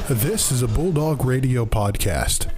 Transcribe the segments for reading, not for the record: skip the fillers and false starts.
This is a Bulldog Radio podcast.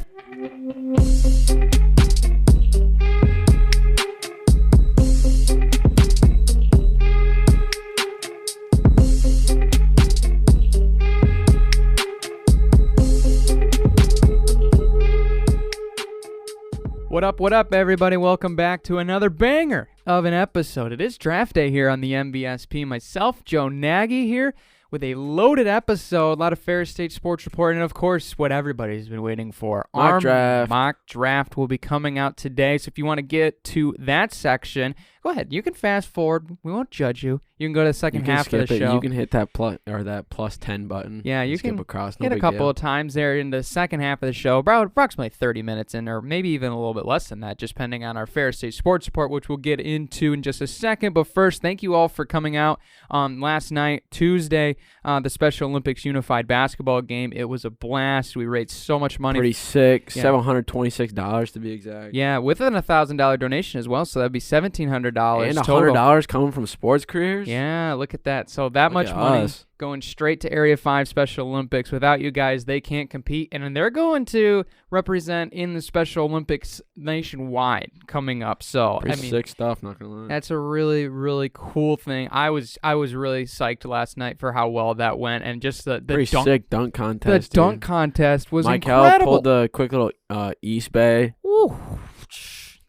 What up, everybody? Welcome back to another banger of an episode. It is draft day here on the MVSP. Myself, Joe Nagy, here with a loaded episode. A lot of Ferris State sports report, and of course, what everybody's been waiting for. Mock draft. Mock draft will be coming out today, so if you want to get to that section, go ahead. You can fast forward. We won't judge you. You can go to the second half of the show. You can hit that plus 10 button. Yeah, you can skip across. hit a couple of times there in the second half of the show, about approximately 30 minutes in, or maybe even a little bit less than that, just depending on our Ferris State sports report, which we'll get into in just a second. But first, thank you all for coming out last night, Tuesday, the Special Olympics Unified Basketball game. It was a blast. We raised so much money. Pretty sick. Yeah. $726 to be exact. Yeah, with a $1,000 donation as well, so that'd be $1,700 and total. $100 coming from sports careers. Yeah, look at that. So that much money going straight to Area 5 Special Olympics. Without you guys, they can't compete. And then they're going to represent in the Special Olympics nationwide coming up. So, Pretty sick stuff, not going to lie. That's a really, really cool thing. I was really psyched last night for how well that went. And just the sick dunk contest. The dunk contest was incredible. incredible. Pulled the quick little East Bay. Ooh.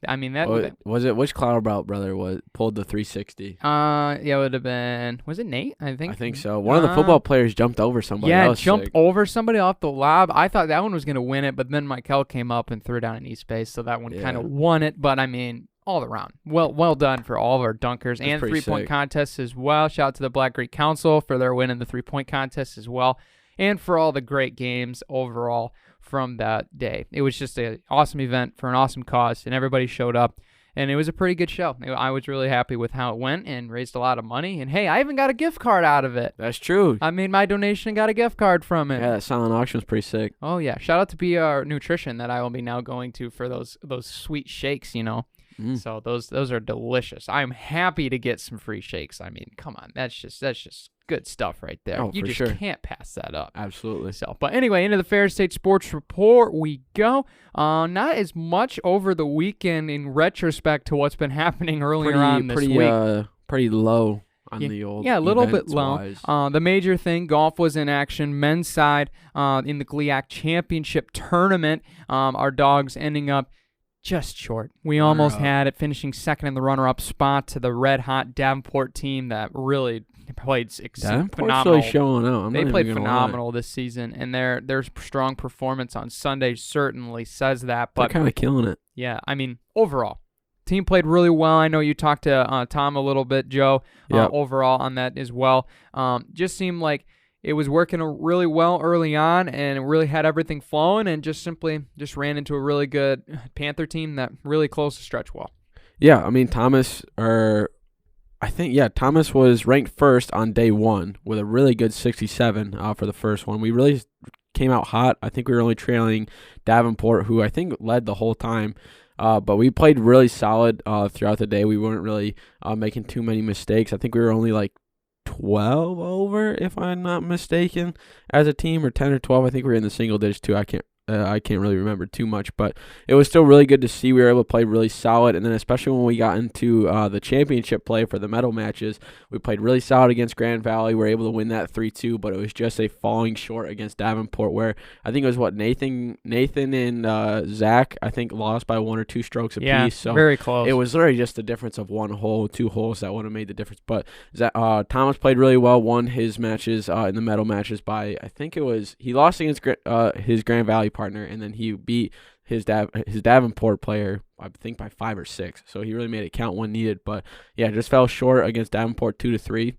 I mean, that was it. Which Cloud brother pulled the 360? Yeah, it would have been. Was it Nate? I think so. One of the football players jumped over somebody. Yeah, that jumped sick. over somebody off the lob. I thought that one was going to win it, but then Michael came up and threw down an East base, so that one kind of won it. But I mean, all around, well done for all of our dunkers. And 3-point contests as well. Shout out to the Black Greek Council for their win in the 3-point contest as well, and for all the great games overall from that day. It was just an awesome event for an awesome cause, and everybody showed up. And it was a pretty good show. I was really happy with how it went and raised a lot of money. And, hey, I even got a gift card out of it. That's true. I made my donation and got a gift card from it. Yeah, that silent auction was pretty sick. Oh, yeah. Shout out to BR Nutrition that I will be now going to for those sweet shakes, you know. So those are delicious. I'm happy to get some free shakes. I mean, come on. That's just good stuff right there. Oh, you for just sure. can't pass that up. Absolutely. So, but anyway, into the Ferris State Sports Report we go. Not as much over the weekend in retrospect to what's been happening earlier on this week. Pretty low on the old a little bit low. Wise. The major thing, golf was in action. Men's side in the GLIAC Championship Tournament. Our dogs ending up just short. We almost had it, finishing second in the runner-up spot to the red-hot Davenport team that really played phenomenal. Really showing out. They played phenomenal this season, and their strong performance on Sunday certainly says that. But they're kind of killing it. Yeah, I mean, overall, team played really well. I know you talked to Tom a little bit, Joe, overall on that as well. Just seemed like it was working really well early on, and it really had everything flowing, and just ran into a really good Panther team that really closed the stretch well. Yeah, I mean, Thomas was ranked first on day one with a really good 67 for the first one. We really came out hot. I think we were only trailing Davenport, who I think led the whole time. But we played really solid throughout the day. We weren't really making too many mistakes. I think we were only like 12 over, if I'm not mistaken, as a team, or 10 or 12. I think we were in the single digits too. I can't really remember too much, but it was still really good to see. We were able to play really solid, and then especially when we got into the championship play for the medal matches, we played really solid against Grand Valley. We were able to win that 3-2, but it was just a falling short against Davenport, where I think it was Nathan and Zach, I think, lost by 1 or 2 strokes apiece. Yeah, so very close. It was literally just the difference of 1 hole, 2 holes that would have made the difference. But Thomas played really well, won his matches in the medal matches by, I think he lost against his Grand Valley partner, and then he beat his Davenport player, I think, by 5 or 6. So he really made it count when needed. But yeah, just fell short against Davenport 2-3.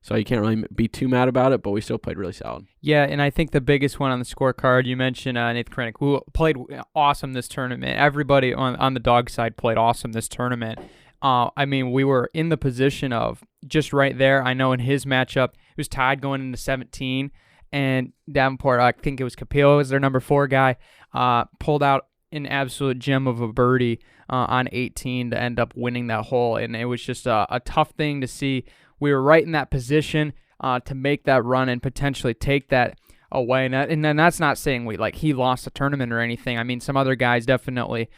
So you can't really be too mad about it, but we still played really solid. Yeah, and I think the biggest one on the scorecard, you mentioned Nathan Krennick, who played awesome this tournament. Everybody on the dog side played awesome this tournament. I mean, we were in the position of just right there. I know in his matchup, it was tied going into 17. And Davenport, I think it was Capillo, was their number 4 guy, pulled out an absolute gem of a birdie on 18 to end up winning that hole. And it was just a tough thing to see. We were right in that position to make that run and potentially take that away. And then that's not saying he lost the tournament or anything. I mean, some other guys definitely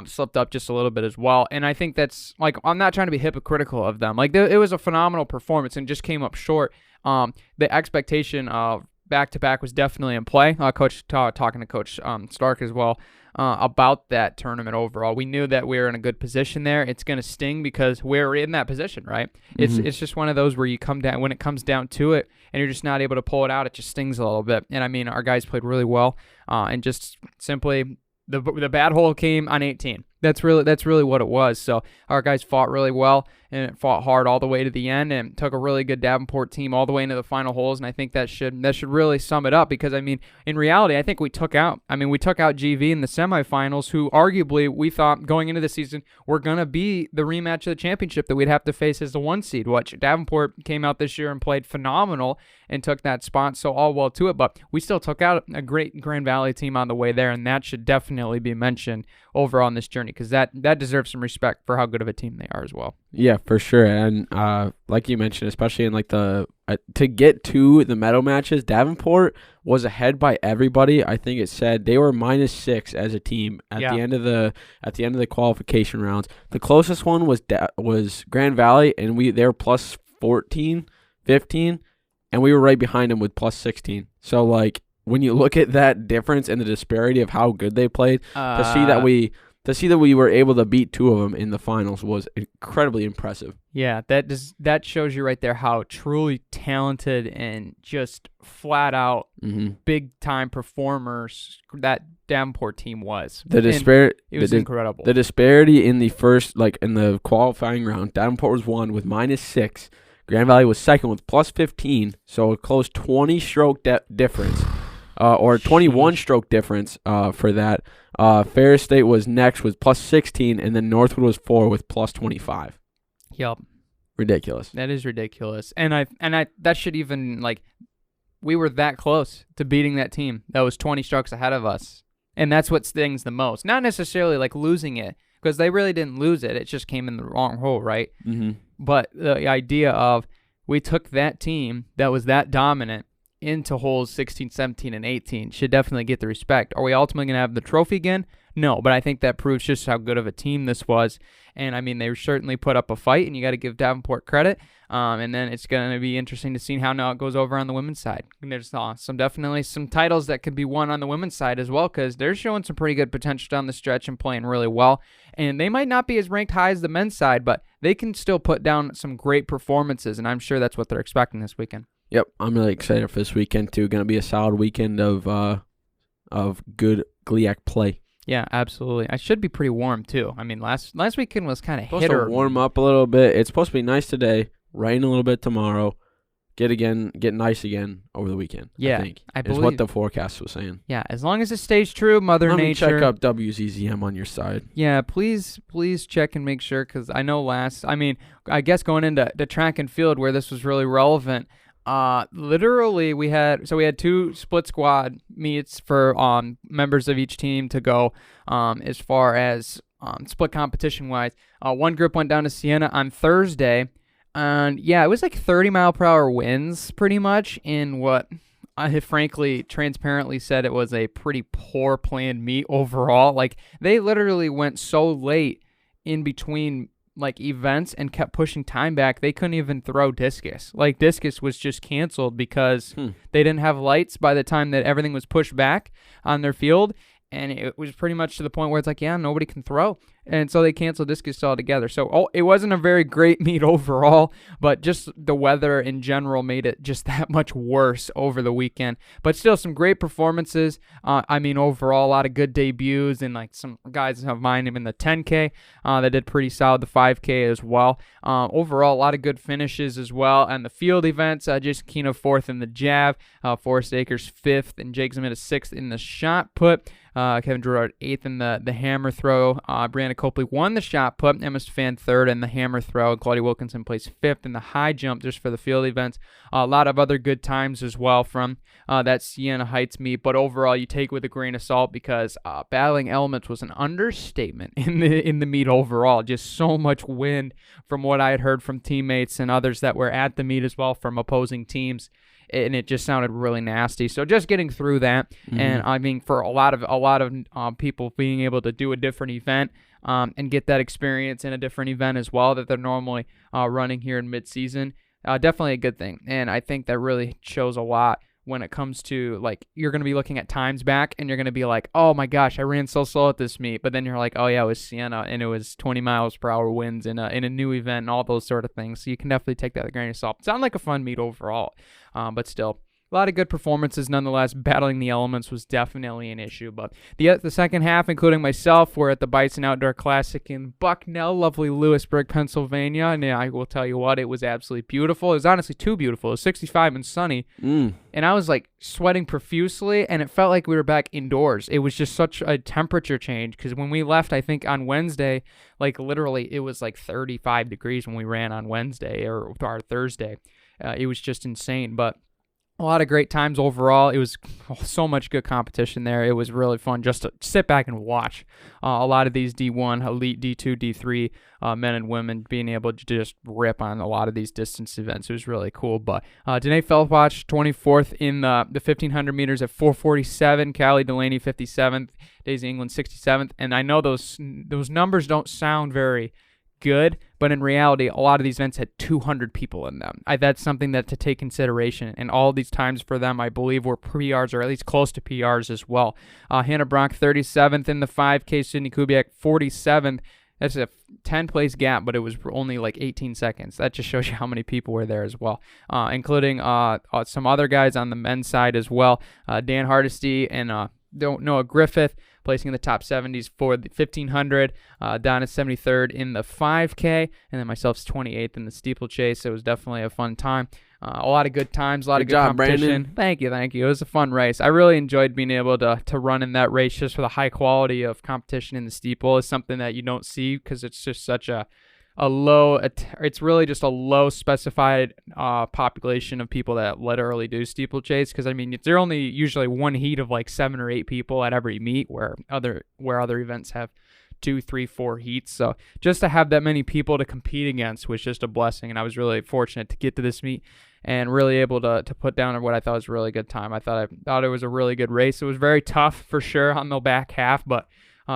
slipped up just a little bit as well. And I think that's, I'm not trying to be hypocritical of them. It was a phenomenal performance and just came up short. The expectation of back-to-back was definitely in play. Talking to Coach Stark as well about that tournament overall. We knew that we were in a good position there. It's going to sting because we're in that position, right? It's just one of those where you come down, when it comes down to it and you're just not able to pull it out, it just stings a little bit. And I mean, our guys played really well, and just simply the bad hole came on 18. That's really what it was. So our guys fought really well and fought hard all the way to the end and took a really good Davenport team all the way into the final holes. And I think that should really sum it up, because I mean, in reality, I think we took out GV in the semifinals, who arguably we thought going into the season were going to be the rematch of the championship that we'd have to face as the 1 seed, which Davenport came out this year and played phenomenal and took that spot, so all well to it. But we still took out a great Grand Valley team on the way there, and that should definitely be mentioned over on this journey, because that deserves some respect for how good of a team they are as well. Yeah, for sure. And like you mentioned, especially in to get to the medal matches, Davenport was ahead by everybody. I think it said they were -6 as a team at the end of the qualification rounds. The closest one was Grand Valley, and they were plus 14, 15, and we were right behind them with plus 16. So when you look at that difference and the disparity of how good they played, to see that we were able to beat 2 of them in the finals was incredibly impressive. Yeah, that shows you right there how truly talented and just flat out big time performers that Davenport team was. It was incredible. The disparity in the first, in the qualifying round, Davenport was 1 with -6. Grand Valley was 2nd with plus 15, so a close 20-stroke difference. Or 21-stroke difference for that. Ferris State was next with plus 16, and then Northwood was 4 with plus 25. Yep. Ridiculous. That is ridiculous. And I that should even, we were that close to beating that team that was 20 strokes ahead of us. And that's what stings the most. Not necessarily losing it, because they really didn't lose it. It just came in the wrong hole, right? Mm-hmm. But the idea of we took that team that was that dominant into holes 16, 17, and 18 should definitely get the respect. Are we ultimately going to have the trophy again? No, but I think that proves just how good of a team this was. And, I mean, they certainly put up a fight, and you got to give Davenport credit. And then it's going to be interesting to see how now it goes over on the women's side. And there's definitely some titles that could be won on the women's side as well, because they're showing some pretty good potential down the stretch and playing really well. And they might not be as ranked high as the men's side, but they can still put down some great performances, and I'm sure that's what they're expecting this weekend. Yep, I'm really excited for this weekend too. Going to be a solid weekend of good GLIAC play. Yeah, absolutely. I should be pretty warm too. I mean, last weekend was kind of supposed to warm up a little bit. It's supposed to be nice today, rain a little bit tomorrow, get nice again over the weekend. Yeah, I believe is what the forecast was saying. Yeah, as long as it stays true, Mother Nature. Let me check up WZZM on your side. Yeah, please check and make sure, because I know I guess going into the track and field where this was really relevant. Literally we had 2 split squad meets for members of each team to go as far as split competition wise. One group went down to Siena on Thursday, and yeah, it was 30-mile-per-hour winds pretty much in what I have frankly transparently said it was a pretty poor planned meet overall. They literally went so late in between events and kept pushing time back, they couldn't even throw discus. Discus was just canceled because they didn't have lights by the time that everything was pushed back on their field, and it was pretty much to the point where it's nobody can throw. And so they canceled discus altogether. So it wasn't a very great meet overall, but just the weather in general made it just that much worse over the weekend. But still some great performances. Overall, a lot of good debuts, and some guys of mine in the 10K that did pretty solid, the 5K as well. Overall, a lot of good finishes as well. And the field events, Jason Keno 4th in the jav, Forrest Akers 5th, and Jake Zamita 6th in the shot put. Kevin Gerard 8th in the hammer throw. Brianna Copley won the shot put. Emma Stefan 3rd in the hammer throw. Claudia Wilkinson placed 5th in the high jump just for the field events. A lot of other good times as well from that Siena Heights meet. But overall, you take it with a grain of salt, because battling elements was an understatement in the meet overall. Just so much wind from what I had heard from teammates and others that were at the meet as well from opposing teams. and it just sounded really nasty. So just getting through that, and I mean, for a lot of people being able to do a different event and get that experience in a different event as well that they're normally running here in mid-season, definitely a good thing. And I think that really shows a lot when it comes to, like, you're going to be looking at times back and you're going to be like, oh my gosh, I ran so slow at this meet. But then you're like, oh yeah, it was Siena and it was 20 miles per hour winds in a new event and all those sort of things. So you can definitely take that with a grain of salt. Sounded like a fun meet overall, but still. A lot of good performances nonetheless. Battling the elements was definitely an issue. But the second half, including myself, were at the Bison Outdoor Classic in Bucknell, lovely Lewisburg, Pennsylvania. And I will tell you what, it was absolutely beautiful. It was honestly too beautiful. It was 65 and sunny. And I was like sweating profusely, and it felt like we were back indoors. It was just such a temperature change because when we left, I think on Wednesday, like literally it was like 35 degrees when we ran on Wednesday or Thursday. It was just insane. But a lot of great times overall. It was so much good competition there. It was really fun just to sit back and watch a lot of these D1, Elite, D2, D3 men and women being able to just rip on a lot of these distance events. It was really cool. But Danae Feldwatch, 24th in the 1,500 meters at 4:47. Callie Delaney, 57th. Daisy England, 67th. And I know those numbers don't sound very good, but in reality, a lot of these events had 200 people in them. That's something that to take consideration, and all these times for them, I believe, were PRs or at least close to PRs as well. Hannah Bronk, 37th in the 5K. Sydney Kubiak, 47th. That's a 10-place gap, but it was only like 18 seconds. That just shows you how many people were there as well, including some other guys on the men's side as well. Dan Hardesty and Noah Griffith placing in the top 70s for the 1,500. Donna's 73rd in the 5K, and then myself's 28th in the steeplechase. It was definitely a fun time. A lot of good times, a lot of good competition. Brandon. Thank you. It was a fun race. I really enjoyed being able to run in that race just for the high quality of competition in the steeple. Is something that you don't see because it's just such a low, it's really just a low specified population of people that literally do steeplechase. Because I mean, they're only usually one heat of like 7 or 8 people at every meet, where other events have 2, 3, 4 heats. So just to have that many people to compete against was just a blessing, and I was really fortunate to get to this meet and really able to put down what I thought was a really good time. I thought it was a really good race. It was very tough for sure on the back half, but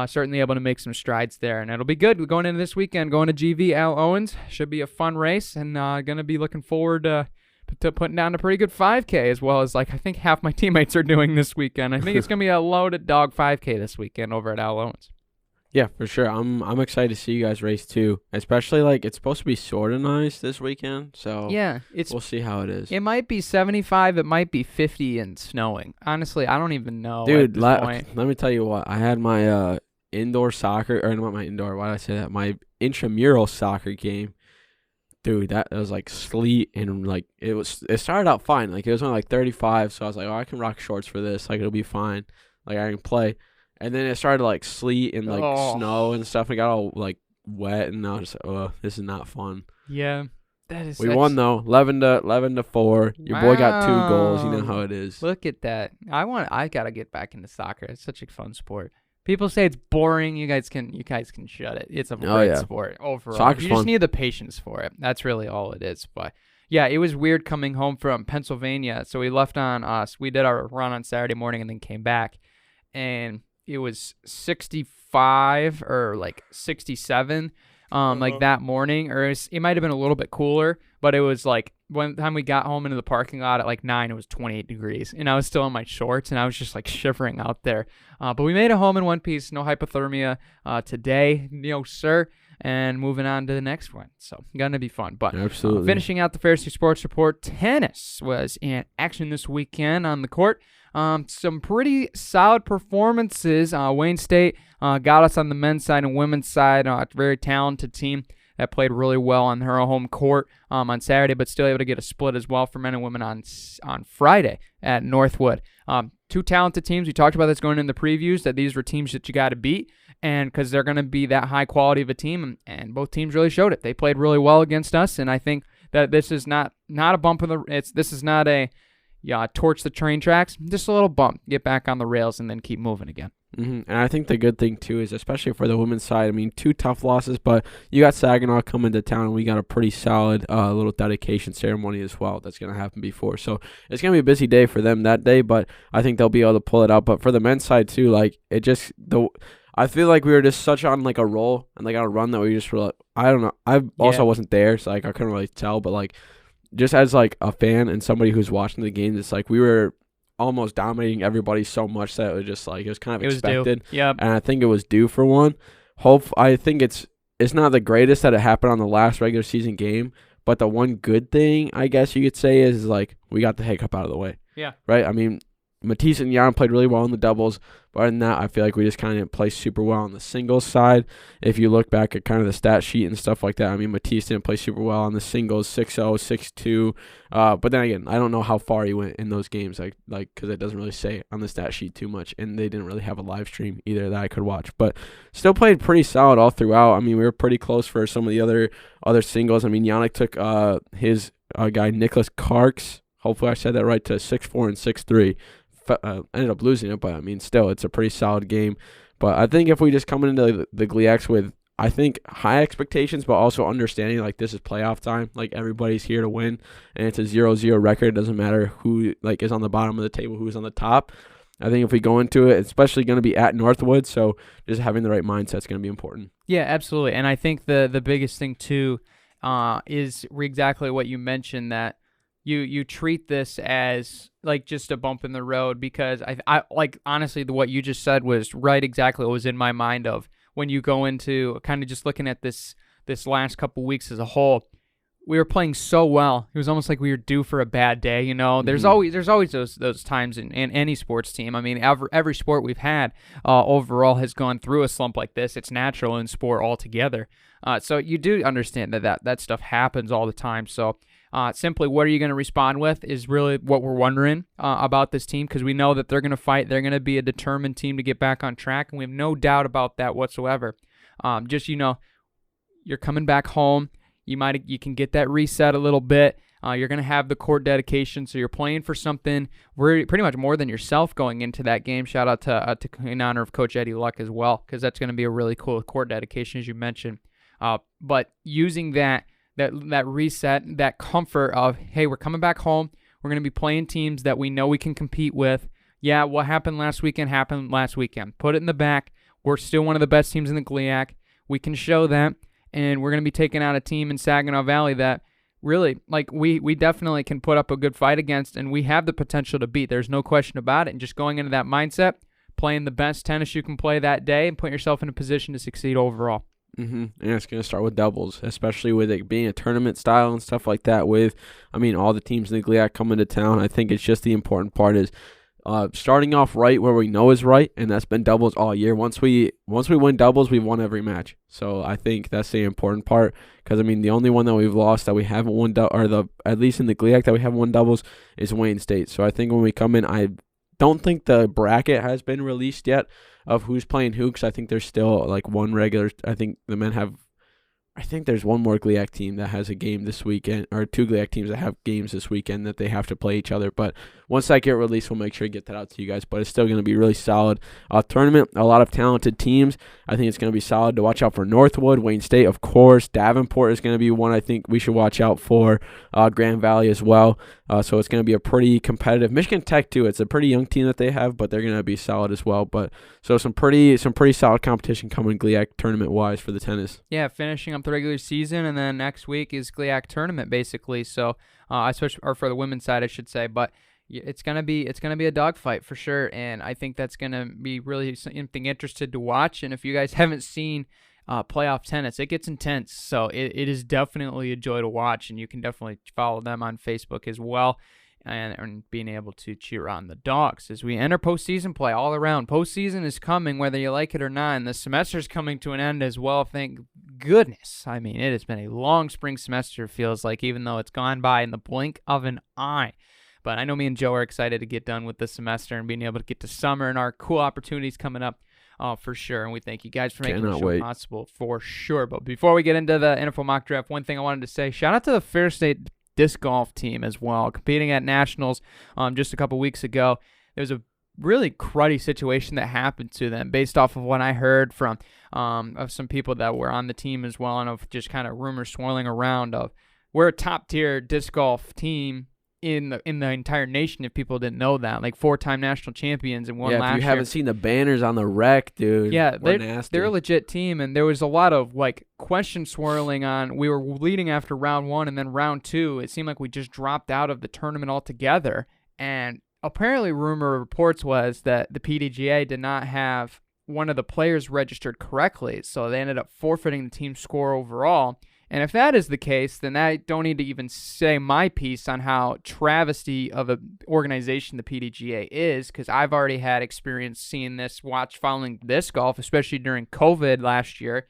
certainly able to make some strides there, and it'll be good. We're going into this weekend, going to GV Al Owens. Should be a fun race, and going to be looking forward to putting down a pretty good 5K, as well as like I think half my teammates are doing this weekend. I think it's going to be a loaded dog 5K this weekend over at Al Owens. Yeah, for sure. I'm excited to see you guys race too, especially like it's supposed to be sort of nice this weekend. So yeah, we'll see how it is. It might be 75. It might be 50 and snowing. Honestly, I don't even know. Dude, let me tell you what. I had my indoor soccer, or not my indoor. Why did I say that? My intramural soccer game. Dude, that was like sleet, and like it started out fine. Like it was only like 35, so I was like, oh, I can rock shorts for this. Like it'll be fine. Like I can play. And then it started like sleet and like snow and stuff. And got all like wet, and I was just like, oh, this is not fun. Yeah, we won though, 11-4. Your boy got 2 goals. You know how it is. Look at that. I gotta get back into soccer. It's such a fun sport. People say it's boring. You guys can shut it. It's a great sport overall. Soccer's you just fun. need the patience for it. That's really all it is. But yeah, it was weird coming home from Pennsylvania. So we left on us. We did our run on Saturday morning and then came back, and it was 65 or like 67 like that morning, or it might have been a little bit cooler, but it was like when time we got home into the parking lot at like 9, it was 28 degrees, and I was still in my shorts, and I was just like shivering out there. But we made it home in one piece, no hypothermia today, sir. And moving on to the next one. So, gonna be fun. But absolutely. Finishing out the Ferris State Sports Report, tennis was in action this weekend on the court. Some pretty solid performances. Wayne State got us on the men's side and women's side. A very talented team that played really well on her home court on Saturday, but still able to get a split as well for men and women on Friday at Northwood. 2 talented teams. We talked about this going in the previews, that these were teams that you got to beat, and because they're going to be that high quality of a team, and both teams really showed it. They played really well against us, and I think that this is not a bump in the. This is not a torch the train tracks, just a little bump, get back on the rails, and then keep moving again. Mm-hmm. And I think the good thing, too, is especially for the women's side, I mean, 2 tough losses, but you got Saginaw coming to town, and we got a pretty solid little dedication ceremony as well that's going to happen before. So it's going to be a busy day for them that day, but I think they'll be able to pull it out. But for the men's side, too, like, I feel like we were just such on, like, a roll and, like, on a run that we just were, like, I don't know. I also wasn't there, so, like, I couldn't really tell, but, like, just as, like, a fan and somebody who's watching the game, it's like we were almost dominating everybody so much that it was just like it was kind of expected. Yeah, and I think it was due for one. I think it's not the greatest that it happened on the last regular season game, but the one good thing I guess you could say is like we got the hiccup out of the way. Yeah. Right. I mean, Matisse and Jan played really well in the doubles, but other than that, I feel like we just kind of didn't play super well on the singles side. If you look back at kind of the stat sheet and stuff like that, I mean, Matisse didn't play super well on the singles, 6-0, 6-2. But then again, I don't know how far he went in those games, like because it doesn't really say on the stat sheet too much, and they didn't really have a live stream either that I could watch. But still played pretty solid all throughout. I mean, we were pretty close for some of the other singles. I mean, Yannick took his guy Nicholas Karks, hopefully I said that right, to 6-4 and 6-3. Ended up losing it, but I mean, still, it's a pretty solid game. But I think if we just come into the GLIACs with, I think, high expectations, but also understanding, like, this is playoff time. Like, everybody's here to win, and it's a 0-0 record. It doesn't matter who, like, is on the bottom of the table, who's on the top. I think if we go into it, it's especially going to be at Northwood, so just having the right mindset is going to be important. Yeah, absolutely. And I think the biggest thing, too, is exactly what you mentioned, that you treat this as like just a bump in the road, because I like, honestly, what you just said was right, exactly what was in my mind of when you go into kind of just looking at this last couple weeks as a whole. We were playing so well. It was almost like we were due for a bad day, you know. Mm-hmm. There's always those times in any sports team. I mean, every sport we've had overall has gone through a slump like this. It's natural in sport altogether. So you do understand that stuff happens all the time. So simply, what are you going to respond with is really what we're wondering about this team, because we know that they're going to fight. They're going to be a determined team to get back on track, and we have no doubt about that whatsoever. Just, you know, you're coming back home. You can get that reset a little bit. You're going to have the court dedication, so you're playing for something pretty much more than yourself going into that game. Shout out to in honor of Coach Eddie Luck as well, because that's going to be a really cool court dedication, as you mentioned. But using that reset, that comfort of, hey, we're coming back home. We're going to be playing teams that we know we can compete with. Yeah, what happened last weekend happened last weekend. Put it in the back. We're still one of the best teams in the GLIAC. We can show that. And we're going to be taking out a team in Saginaw Valley that really, like, we definitely can put up a good fight against, and we have the potential to beat. There's no question about it. And just going into that mindset, playing the best tennis you can play that day, and putting yourself in a position to succeed overall. Mm-hmm. And it's going to start with doubles, especially with it being a tournament style and stuff like that. With, I mean, all the teams in the GLIAC coming to town, I think it's just the important part is starting off right where we know is right, and that's been doubles all year. Once we win doubles, we've won every match. So I think that's the important part, because I mean the only one that we've lost that we haven't won, at least in the GLIAC that we haven't won doubles, is Wayne State. So I think when we come in, I don't think the bracket has been released yet of who's playing who, because I think there's still like one regular. I think the men have. I think there's one more GLIAC team that has a game this weekend, or 2 GLIAC teams that have games this weekend that they have to play each other. But once that get released, we'll make sure to get that out to you guys. But it's still going to be really solid tournament. A lot of talented teams. I think it's going to be solid to watch out for. Northwood, Wayne State, of course. Davenport is going to be one I think we should watch out for. Grand Valley as well. So it's going to be a pretty competitive. Michigan Tech too. It's a pretty young team that they have, but they're going to be solid as well. But so some pretty solid competition coming GLIAC tournament wise for the tennis. Yeah, finishing up the regular season, and then next week is GLIAC tournament basically. So especially, or for the women's side, I should say. But it's gonna be a dogfight for sure, and I think that's gonna be really something interested to watch. And if you guys haven't seen playoff tennis, it gets intense. So it is definitely a joy to watch, and you can definitely follow them on Facebook as well, and being able to cheer on the Dogs as we enter postseason play all around. Postseason is coming, whether you like it or not, and the semester is coming to an end as well. Thank goodness. I mean, it has been a long spring semester, feels like, even though it's gone by in the blink of an eye. But I know me and Joe are excited to get done with the semester and being able to get to summer and our cool opportunities coming up for sure. And we thank you guys for making the show possible for sure. But before we get into the NFL mock draft, one thing I wanted to say, shout out to the Ferris State disc golf team as well, competing at nationals just a couple weeks ago. There was a really cruddy situation that happened to them based off of what I heard from of some people that were on the team as well, and of just kind of rumors swirling around of we're a top-tier disc golf team in the entire nation, if people didn't know that. Like 4-time national champions and one last year. Yeah, if you haven't seen the banners on the rec, dude. Yeah, they're a legit team, and there was a lot of like question swirling on. We were leading after round 1, and then round 2, it seemed like we just dropped out of the tournament altogether. And apparently, rumor reports was that the PDGA did not have one of the players registered correctly, so they ended up forfeiting the team score overall. And if that is the case, then I don't need to even say my piece on how travesty of an organization the PDGA is, because I've already had experience seeing this, following disc golf, especially during COVID last year,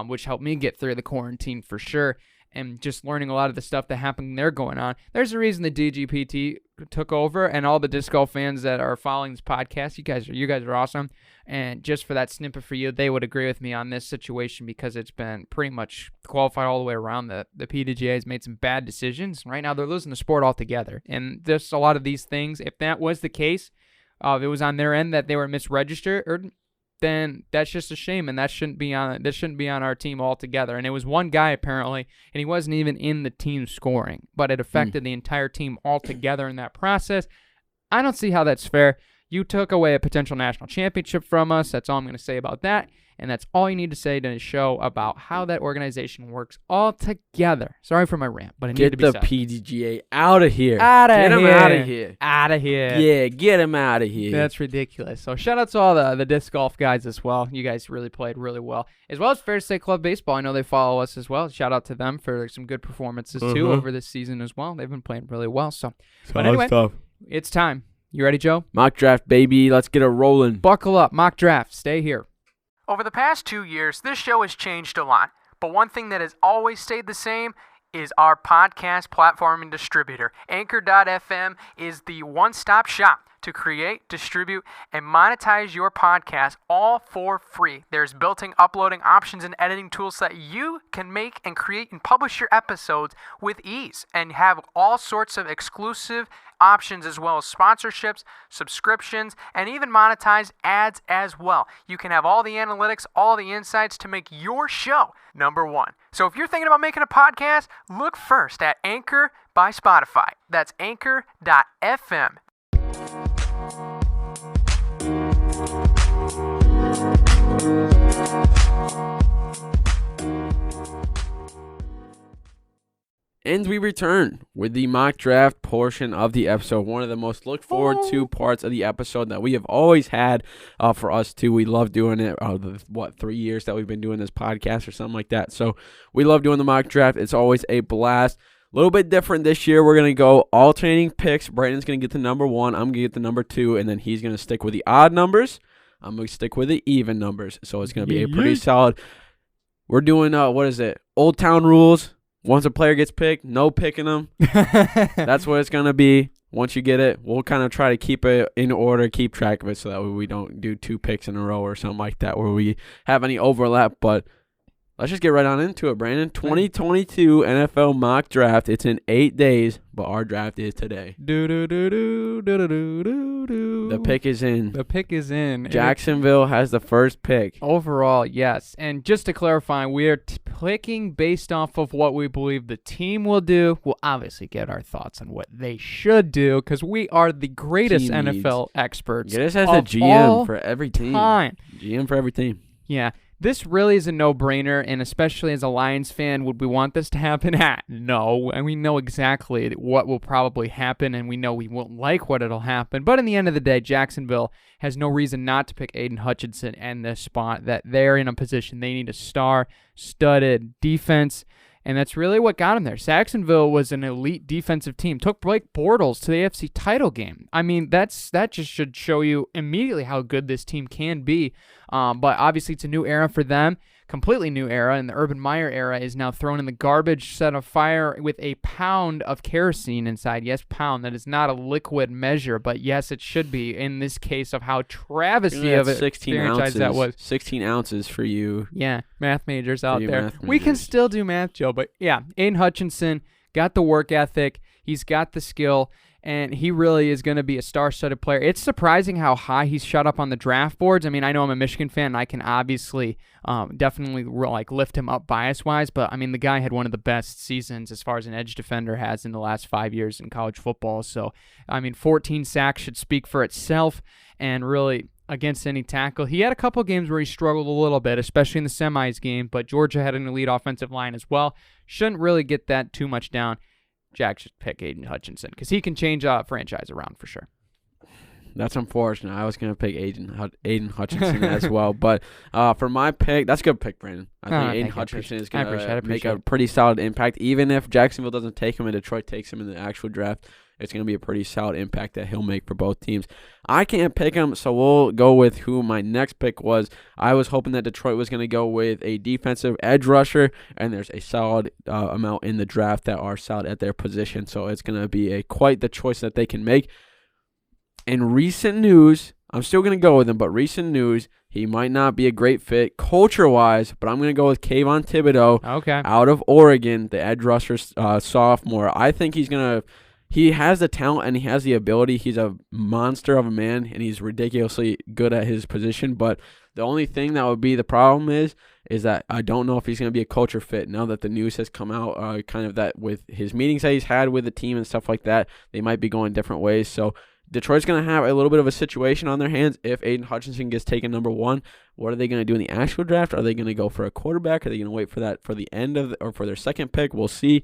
which helped me get through the quarantine for sure, and just learning a lot of the stuff that happened there going on. There's a reason the DGPT took over, and all the disc golf fans that are following this podcast, you guys are awesome. And just for that snippet for you, they would agree with me on this situation, because it's been pretty much qualified all the way around. The PDGA has made some bad decisions. Right now, they're losing the sport altogether. And there's a lot of these things. If that was the case, if it was on their end that they were misregistered, then that's just a shame, and that shouldn't be on our team altogether. And it was one guy apparently, and he wasn't even in the team scoring, but it affected the entire team altogether in that process. I don't see how that's fair. You took away a potential national championship from us. That's all I'm going to say about that. And that's all you need to say to the show about how that organization works all together. Sorry for my rant, but it needed to be said. Get the PDGA out of here. Get him out of here. Out of here. Yeah, get him out of here. That's ridiculous. So shout out to all the disc golf guys as well. You guys really played really well. As well as Ferris State Club Baseball. I know they follow us as well. Shout out to them for some good performances too over this season as well. They've been playing really well. But anyway, it's time. You ready, Joe? Mock draft, baby. Let's get it rolling. Buckle up. Mock draft. Stay here. Over the past 2 years, this show has changed a lot. But one thing that has always stayed the same is our podcast platform and distributor. Anchor.fm is the one-stop shop to create, distribute, and monetize your podcast all for free. There's built-in uploading options and editing tools so that you can make and create and publish your episodes with ease, and have all sorts of exclusive options as well as sponsorships, subscriptions, and even monetize ads as well. You can have all the analytics, all the insights to make your show number one. So if you're thinking about making a podcast, look first at Anchor by Spotify. That's Anchor.fm. And we return with the mock draft portion of the episode. One of the most looked forward to parts of the episode that we have always had for us too. We love doing it. 3 years that we've been doing this podcast or something like that. So we love doing the mock draft. It's always a blast. A little bit different this year. We're going to go alternating picks. Brandon's going to get the number 1. I'm going to get the number 2. And then he's going to stick with the odd numbers. I'm going to stick with the even numbers. So it's going to be a pretty solid. We're doing, Old Town rules. Once a player gets picked, no picking them. That's what it's going to be. Once you get it, we'll kind of try to keep it in order, keep track of it so that we don't do 2 picks in a row or something like that where we have any overlap. But let's just get right on into it, Brandon. 2022 NFL mock draft. It's in 8 days, but our draft is today. The pick is in. The pick is in. Jacksonville has the first pick. Overall, yes. And just to clarify, we are picking based off of what we believe the team will do. We'll obviously get our thoughts on what they should do because we are the greatest NFL experts. Get us as a GM for every team. GM for every team. Yeah. This really is a no-brainer, and especially as a Lions fan, would we want this to happen? No, and we know exactly what will probably happen, and we know we won't like what it'll happen. But in the end of the day, Jacksonville has no reason not to pick Aiden Hutchinson in this spot, that they're in a position they need a star-studded defense, and that's really what got him there. Jacksonville was an elite defensive team. Took Blake Bortles to the AFC title game. I mean, that just should show you immediately how good this team can be. But obviously, it's a new era for them. Completely new era, and the Urban Meyer era is now thrown in the garbage, set of fire with a pound of kerosene inside. Yes, pound. That is not a liquid measure, but yes, it should be in this case of how travesty of a 16 franchise that was. 16 ounces for you. Yeah, math majors out there. We can still do math, Joe, but yeah, Aiden Hutchinson got the work ethic, he's got the skill, and he really is going to be a star-studded player. It's surprising how high he's shot up on the draft boards. I mean, I know I'm a Michigan fan, and I can obviously definitely lift him up bias-wise, but I mean, the guy had one of the best seasons as far as an edge defender has in the last 5 years in college football. So, I mean, 14 sacks should speak for itself, and really against any tackle. He had a couple games where he struggled a little bit, especially in the semis game, but Georgia had an elite offensive line as well. Shouldn't really get that too much down. Jack should pick Aiden Hutchinson because he can change a franchise around for sure. That's unfortunate. I was going to pick Aiden Hutchinson as well. But for my pick, that's a good pick, Brandon. I think Aiden Hutchinson is going to make a pretty solid impact. Even if Jacksonville doesn't take him and Detroit takes him in the actual draft, it's going to be a pretty solid impact that he'll make for both teams. I can't pick him, so we'll go with who my next pick was. I was hoping that Detroit was going to go with a defensive edge rusher, and there's a solid amount in the draft that are solid at their position, so it's going to be quite the choice that they can make. In recent news, I'm still going to go with him, but recent news, he might not be a great fit culture-wise, but I'm going to go with Kayvon Thibodeau out of Oregon, the edge rusher sophomore. I think he has the talent and he has the ability. He's a monster of a man, and he's ridiculously good at his position. But the only thing that would be the problem is that I don't know if he's going to be a culture fit now that the news has come out, kind of that with his meetings that he's had with the team and stuff like that, they might be going different ways. So Detroit's going to have a little bit of a situation on their hands if Aiden Hutchinson gets taken number one. What are they going to do in the actual draft? Are they going to go for a quarterback? Are they going to wait for that for the end of or for their second pick? We'll see.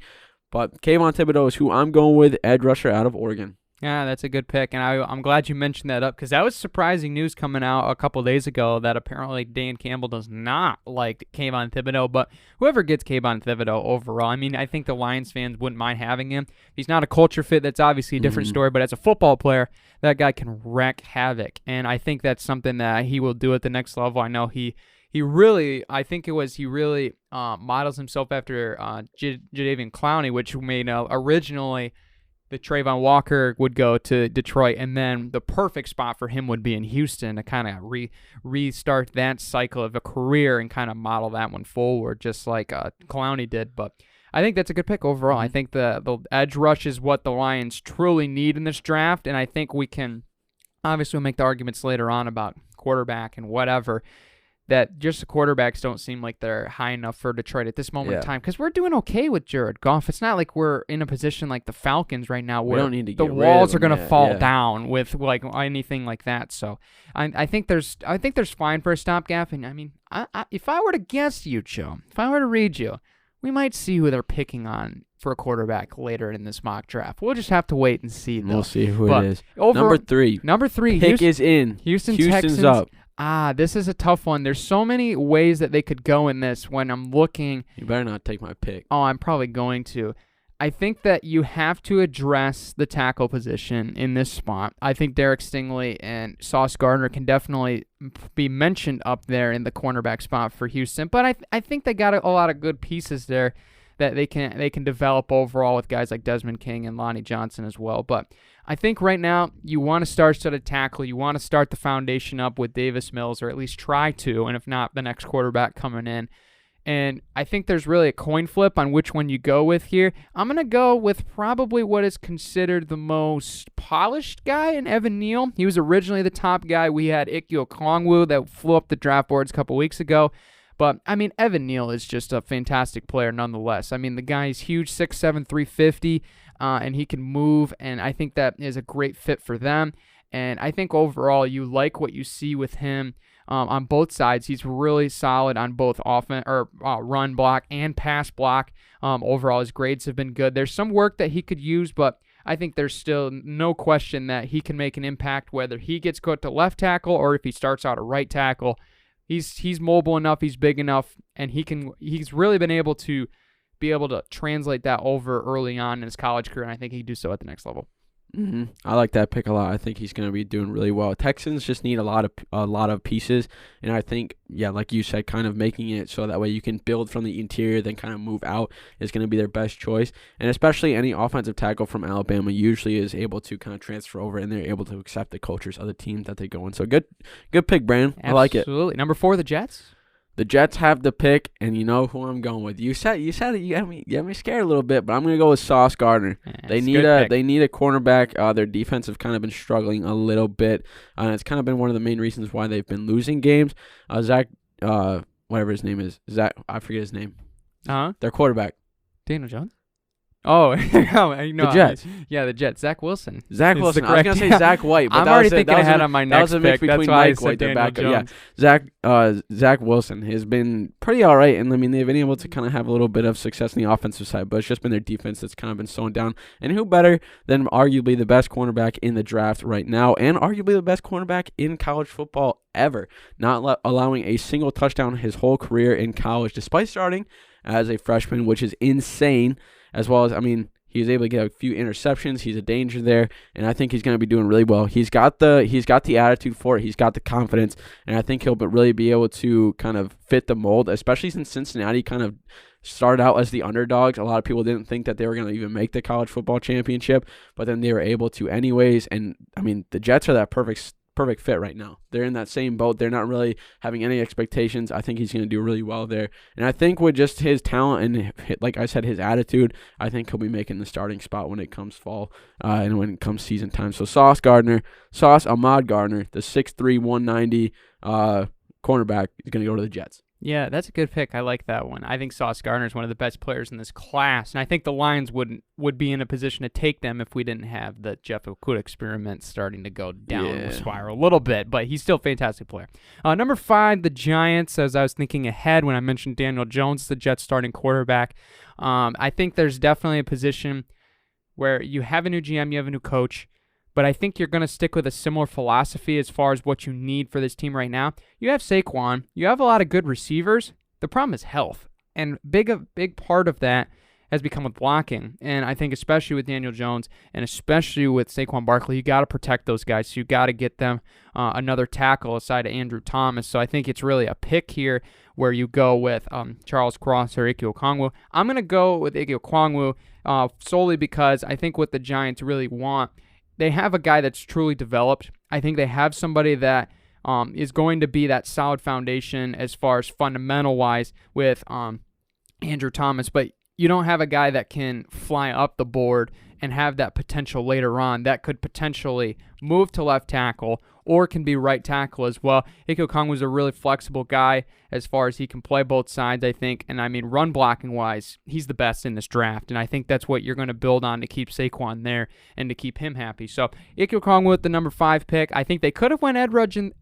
But Kayvon Thibodeau is who I'm going with, edge rusher out of Oregon. Yeah, that's a good pick, and I'm glad you mentioned that up because that was surprising news coming out a couple days ago that apparently Dan Campbell does not like Kayvon Thibodeau, but whoever gets Kayvon Thibodeau overall, I mean, I think the Lions fans wouldn't mind having him. He's not a culture fit, that's obviously a different story, but as a football player, that guy can wreak havoc, and I think that's something that he will do at the next level. I know he really models himself after Jadeveon Clowney, which made originally the Trayvon Walker would go to Detroit, and then the perfect spot for him would be in Houston to kind of restart that cycle of a career and kind of model that one forward, just like Clowney did. But I think that's a good pick overall. I think the edge rush is what the Lions truly need in this draft, and I think we can obviously make the arguments later on about quarterback and whatever, that just the quarterbacks don't seem like they're high enough for Detroit at this moment in time because we're doing okay with Jared Goff. It's not like we're in a position like the Falcons right now where the walls are going to fall down with like anything like that. So I think there's fine for a stopgap. And I mean, if I were to guess you, Joe, if I were to read you, we might see who they're picking on for a quarterback later in this mock draft. We'll just have to wait and see. We'll see who it is. Number three. Pick is in. Houston's Texans up. This is a tough one. There's so many ways that they could go in this when I'm looking. You better not take my pick. Oh, I'm probably going to. I think that you have to address the tackle position in this spot. I think Derek Stingley and Sauce Gardner can definitely be mentioned up there in the cornerback spot for Houston. But I think they got a lot of good pieces there that they can develop overall with guys like Desmond King and Lonnie Johnson as well. But I think right now you want to start at tackle. You want to start the foundation up with Davis Mills, or at least try to, and if not, the next quarterback coming in. And I think there's really a coin flip on which one you go with here. I'm going to go with probably what is considered the most polished guy in Evan Neal. He was originally the top guy. We had Ike Okongwu that flew up the draft boards a couple weeks ago. But, I mean, Evan Neal is just a fantastic player nonetheless. I mean, the guy is huge, 6'7", 350, and he can move, and I think that is a great fit for them. And I think overall you like what you see with him on both sides. He's really solid on both run block and pass block. Overall, his grades have been good. There's some work that he could use, but I think there's still no question that he can make an impact whether he gets cut to left tackle or if he starts out at right tackle. He's mobile enough, he's big enough, and he's really been able to translate that over early on in his college career, and I think he can do so at the next level. Mm-hmm. I like that pick a lot. I think he's going to be doing really well. Texans just need a lot of pieces, and I think, yeah, like you said, kind of making it so that way you can build from the interior, then kind of move out is going to be their best choice. And especially any offensive tackle from Alabama usually is able to kind of transfer over, and they're able to accept the cultures of the team that they go in. So good pick, Brandon. Absolutely. I like it. Absolutely. Number 4, the Jets. the Jets have the pick, and you know who I'm going with. You said it. You got me scared a little bit, but I'm going to go with Sauce Gardner. They need a cornerback. Their defense have kind of been struggling a little bit, and it's kind of been one of the main reasons why they've been losing games. Zach, whatever his name is, Zach, I forget his name. Their quarterback. Daniel Jones? Oh, the Jets. The Jets. Zach Wilson. I was going to say Zach White, but I'm already thinking ahead on my next pick. That was a mix between Mike White, their backup. Jones. Yeah, Zach Wilson has been pretty all right, and I mean they've been able to kind of have a little bit of success in the offensive side, but it's just been their defense that's kind of been slowing down. And who better than arguably the best cornerback in the draft right now, and arguably the best cornerback in college football ever, not allowing a single touchdown his whole career in college, despite starting as a freshman, which is insane. As well as, I mean, he was able to get a few interceptions. He's a danger there, and I think he's going to be doing really well. He's got the attitude for it. He's got the confidence, and I think he'll really be able to kind of fit the mold, especially since Cincinnati kind of started out as the underdogs. A lot of people didn't think that they were going to even make the college football championship, but then they were able to anyways. And, I mean, the Jets are that perfect fit right now. They're in that same boat. They're not really having any expectations. I think he's going to do really well there. And I think with just his talent and, like I said, his attitude, I think he'll be making the starting spot when it comes fall and when it comes season time. So Ahmad Gardner, the 6'3", 190 cornerback, is going to go to the Jets. Yeah, that's a good pick. I like that one. I think Sauce Gardner is one of the best players in this class, and I think the Lions would be in a position to take them if we didn't have the Jeff Okudah experiment starting to go down the spiral a little bit, but he's still a fantastic player. Number 5, the Giants, as I was thinking ahead when I mentioned Daniel Jones, the Jets starting quarterback. I think there's definitely a position where you have a new GM, you have a new coach, but I think you're going to stick with a similar philosophy as far as what you need for this team right now. You have Saquon. You have a lot of good receivers. The problem is health. And a big part of that has become with blocking. And I think especially with Daniel Jones and especially with Saquon Barkley, you got to protect those guys. So you got to get them another tackle aside of Andrew Thomas. So I think it's really a pick here where you go with Charles Cross or Ike Okongwu. I'm going to go with Ike Okongwu solely because I think what the Giants really want, they have a guy that's truly developed. I think they have somebody that is going to be that solid foundation as far as fundamental-wise with Andrew Thomas, but you don't have a guy that can fly up the board and have that potential later on that could potentially move to left tackle or can be right tackle as well. Ike Okongwu is a really flexible guy as far as he can play both sides, I think. And, I mean, run blocking-wise, he's the best in this draft. And I think that's what you're going to build on to keep Saquon there and to keep him happy. So, Ike Okongwu with the number 5 pick. I think they could have went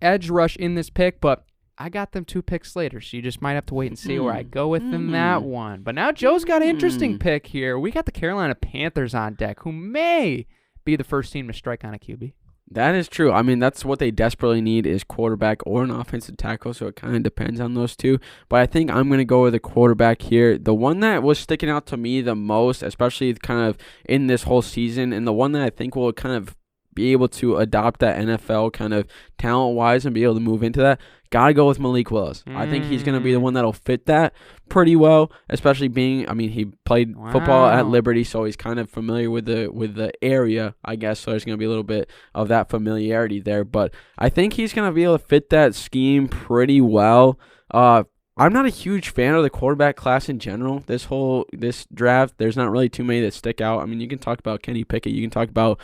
edge rush in this pick, but I got them 2 picks later, so you just might have to wait and see where I go with them that one. But now Joe's got an interesting pick here. We got the Carolina Panthers on deck, who may be the first team to strike on a QB. That is true. I mean, that's what they desperately need is quarterback or an offensive tackle, so it kind of depends on those two. But I think I'm going to go with a quarterback here. The one that was sticking out to me the most, especially kind of in this whole season, and the one that I think will kind of be able to adopt that NFL kind of talent-wise and be able to move into that, got to go with Malik Willis. I think he's going to be the one that'll fit that pretty well, especially being, I mean, he played football at Liberty, so he's kind of familiar with the area, I guess, so there's going to be a little bit of that familiarity there. But I think he's going to be able to fit that scheme pretty well. I'm not a huge fan of the quarterback class in general. This draft, there's not really too many that stick out. I mean, you can talk about Kenny Pickett, you can talk about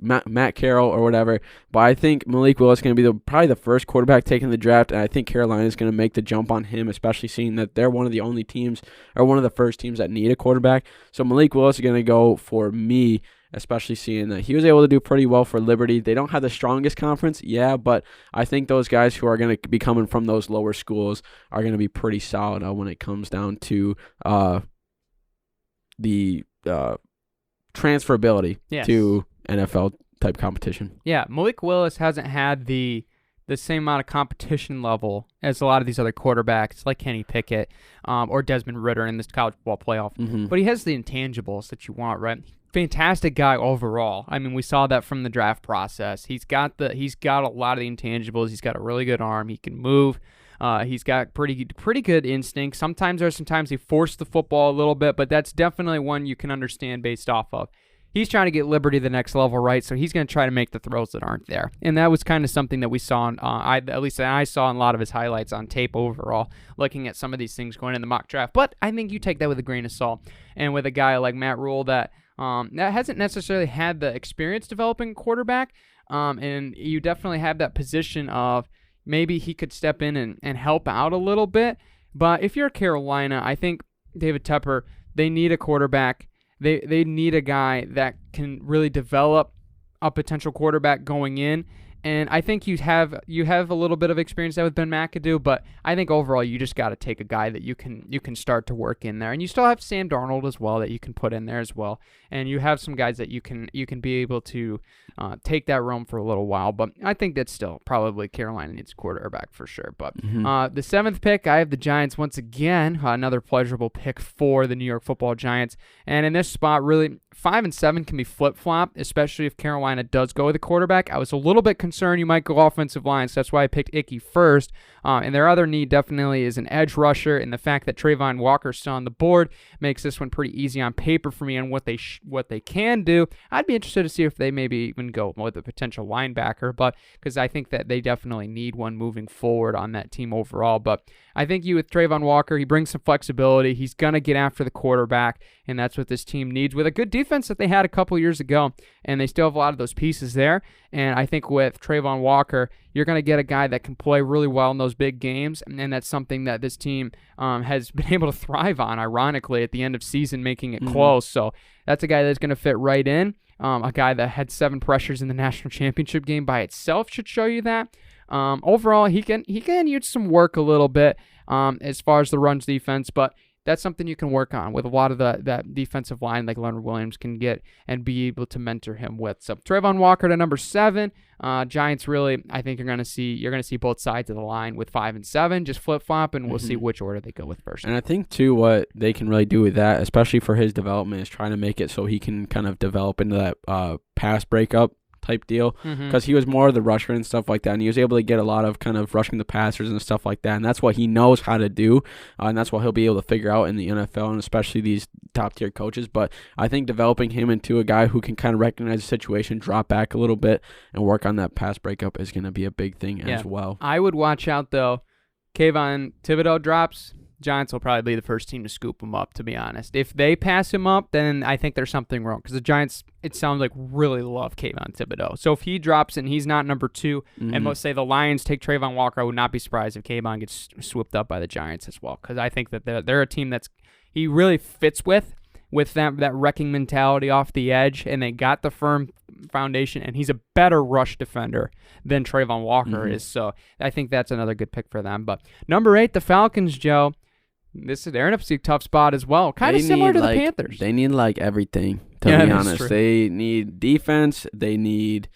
Matt Carroll or whatever, but I think Malik Willis is going to be probably the first quarterback taken in the draft, and I think Carolina is going to make the jump on him, especially seeing that they're one of the only teams or one of the first teams that need a quarterback. So Malik Willis is going to go for me, especially seeing that he was able to do pretty well for Liberty. They don't have the strongest conference, but I think those guys who are going to be coming from those lower schools are going to be pretty solid when it comes down to the transferability to NFL type competition. Yeah, Malik Willis hasn't had the same amount of competition level as a lot of these other quarterbacks like Kenny Pickett or Desmond Ridder in this college football playoff. But he has the intangibles that you want, right? Fantastic guy overall. I mean, we saw that from the draft process. He's got a lot of the intangibles. He's got a really good arm. He can move. He's got pretty good instinct. Sometimes he forced the football a little bit, but that's definitely one you can understand based off of he's trying to get Liberty to the next level, right? So he's going to try to make the throws that aren't there. And that was kind of something that we saw, at least I saw in a lot of his highlights on tape overall, looking at some of these things going in the mock draft. But I think you take that with a grain of salt. And with a guy like Matt Rule that hasn't necessarily had the experience developing a quarterback, and you definitely have that position of maybe he could step in and help out a little bit. But if you're Carolina, I think David Tepper, they need a quarterback. They need a guy that can really develop a potential quarterback going in. And I think you have a little bit of experience there with Ben McAdoo, but I think overall you just got to take a guy that you can start to work in there. And you still have Sam Darnold as well that you can put in there as well. And you have some guys that you can be able to take that realm for a little while. But I think that's still probably Carolina needs a quarterback for sure. But the 7th pick, I have the Giants once again, another pleasurable pick for the New York Football Giants. And in this spot, really, 5 and 7 can be flip-flop, especially if Carolina does go with a quarterback. I was a little bit concerned you might go offensive line, so that's why I picked Icky first. And their other need definitely is an edge rusher, and the fact that Trayvon Walker's still on the board makes this one pretty easy on paper for me on what they can do. I'd be interested to see if they maybe even go with a potential linebacker, but because I think that they definitely need one moving forward on that team overall. But I think with Trayvon Walker, he brings some flexibility. He's going to get after the quarterback, and that's what this team needs with a good defense that they had a couple years ago, and they still have a lot of those pieces there. And I think with Trayvon Walker, you're going to get a guy that can play really well in those big games, and that's something that this team has been able to thrive on, ironically, at the end of season, making it close. So that's a guy that's going to fit right in. A guy that had 7 pressures in the national championship game by itself should show you that. Overall, he can use some work a little bit as far as the runs defense, but that's something you can work on with a lot of that defensive line like Leonard Williams can get and be able to mentor him with. So Trayvon Walker to number 7. Giants really, I think you're gonna see both sides of the line with 5 and 7, just flip flop, and we'll see which order they go with first. And I think too, what they can really do with that, especially for his development, is trying to make it so he can kind of develop into that pass breakup type deal, because he was more of the rusher and stuff like that, and he was able to get a lot of kind of rushing the passers and stuff like that, and that's what he knows how to do, and that's what he'll be able to figure out in the NFL, and especially these top tier coaches. But I think developing him into a guy who can kind of recognize the situation, drop back a little bit, and work on that pass breakup is going to be a big thing as well. I would watch out though. Kayvon Thibodeau drops, Giants will probably be the first team to scoop him up, to be honest. If they pass him up, then I think there's something wrong, because the Giants, it sounds like, really love Kayvon Thibodeau. So if he drops and he's not number 2, and let's say the Lions take Trayvon Walker, I would not be surprised if Kayvon gets swooped up by the Giants as well, because I think that they're a team he really fits with that wrecking mentality off the edge, and they got the firm foundation, and he's a better rush defender than Trayvon Walker is. So I think that's another good pick for them. But number 8, the Falcons, Joe. They're in a tough spot as well. Kind of similar to the Panthers. They need everything, to be honest. They need defense. They need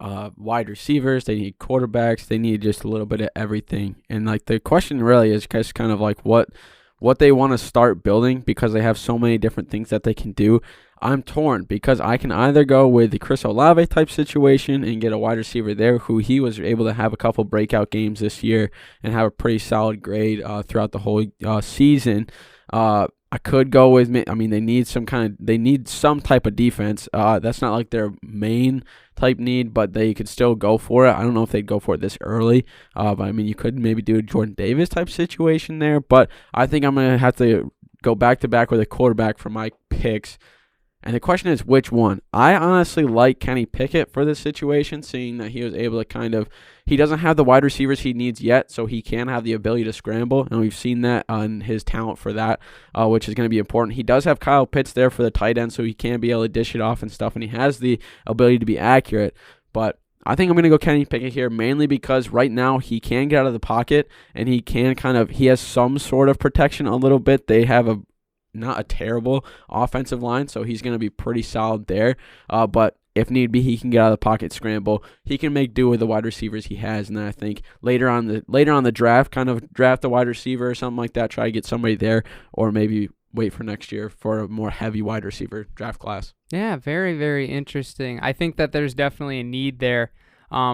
wide receivers. They need quarterbacks. They need just a little bit of everything. And the question really is just kind of what they want to start building, because they have so many different things that they can do. I'm torn, because I can either go with the Chris Olave type situation and get a wide receiver there who he was able to have a couple breakout games this year and have a pretty solid grade throughout the whole season. I could go with they need some type of defense. That's not their main type need, but they could still go for it. I don't know if they'd go for it this early. But you could maybe do a Jordan Davis type situation there. But I think I'm going to have to go back to back with a quarterback for my picks. And the question is, which one? I honestly like Kenny Pickett for this situation, seeing that he was able to he doesn't have the wide receivers he needs yet, so he can have the ability to scramble, and we've seen that on his talent for that, which is going to be important. He does have Kyle Pitts there for the tight end, so he can be able to dish it off and stuff, and he has the ability to be accurate. But I think I'm going to go Kenny Pickett here, mainly because right now he can get out of the pocket, and he can he has some sort of protection a little bit. They have not a terrible offensive line, so he's going to be pretty solid there. But if need be, he can get out of the pocket, scramble. He can make do with the wide receivers he has, and then I think later on the draft, draft a wide receiver or something like that. Try to get somebody there, or maybe wait for next year for a more heavy wide receiver draft class. Yeah, very, very interesting. I think that there's definitely a need there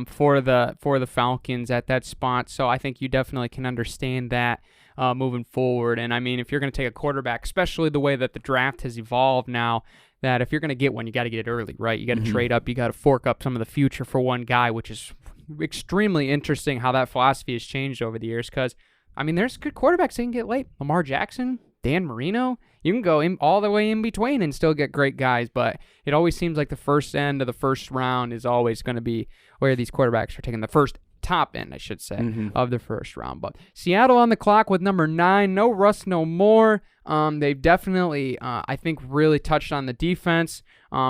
for the Falcons at that spot. So I think you definitely can understand that. Moving forward. And if you're going to take a quarterback, especially the way that the draft has evolved now, that if you're going to get one, you got to get it early, right? You got to trade up. You got to fork up some of the future for one guy, which is extremely interesting how that philosophy has changed over the years. Because, I mean, there's good quarterbacks that can get late. Lamar Jackson, Dan Marino. You can go all the way in between and still get great guys, but it always seems like the first end of the first round is always going to be where these quarterbacks are taking the first top end, I should say, of the first round. But Seattle on the clock with number 9. No Russ, no more. They've definitely, I think, really touched on the defense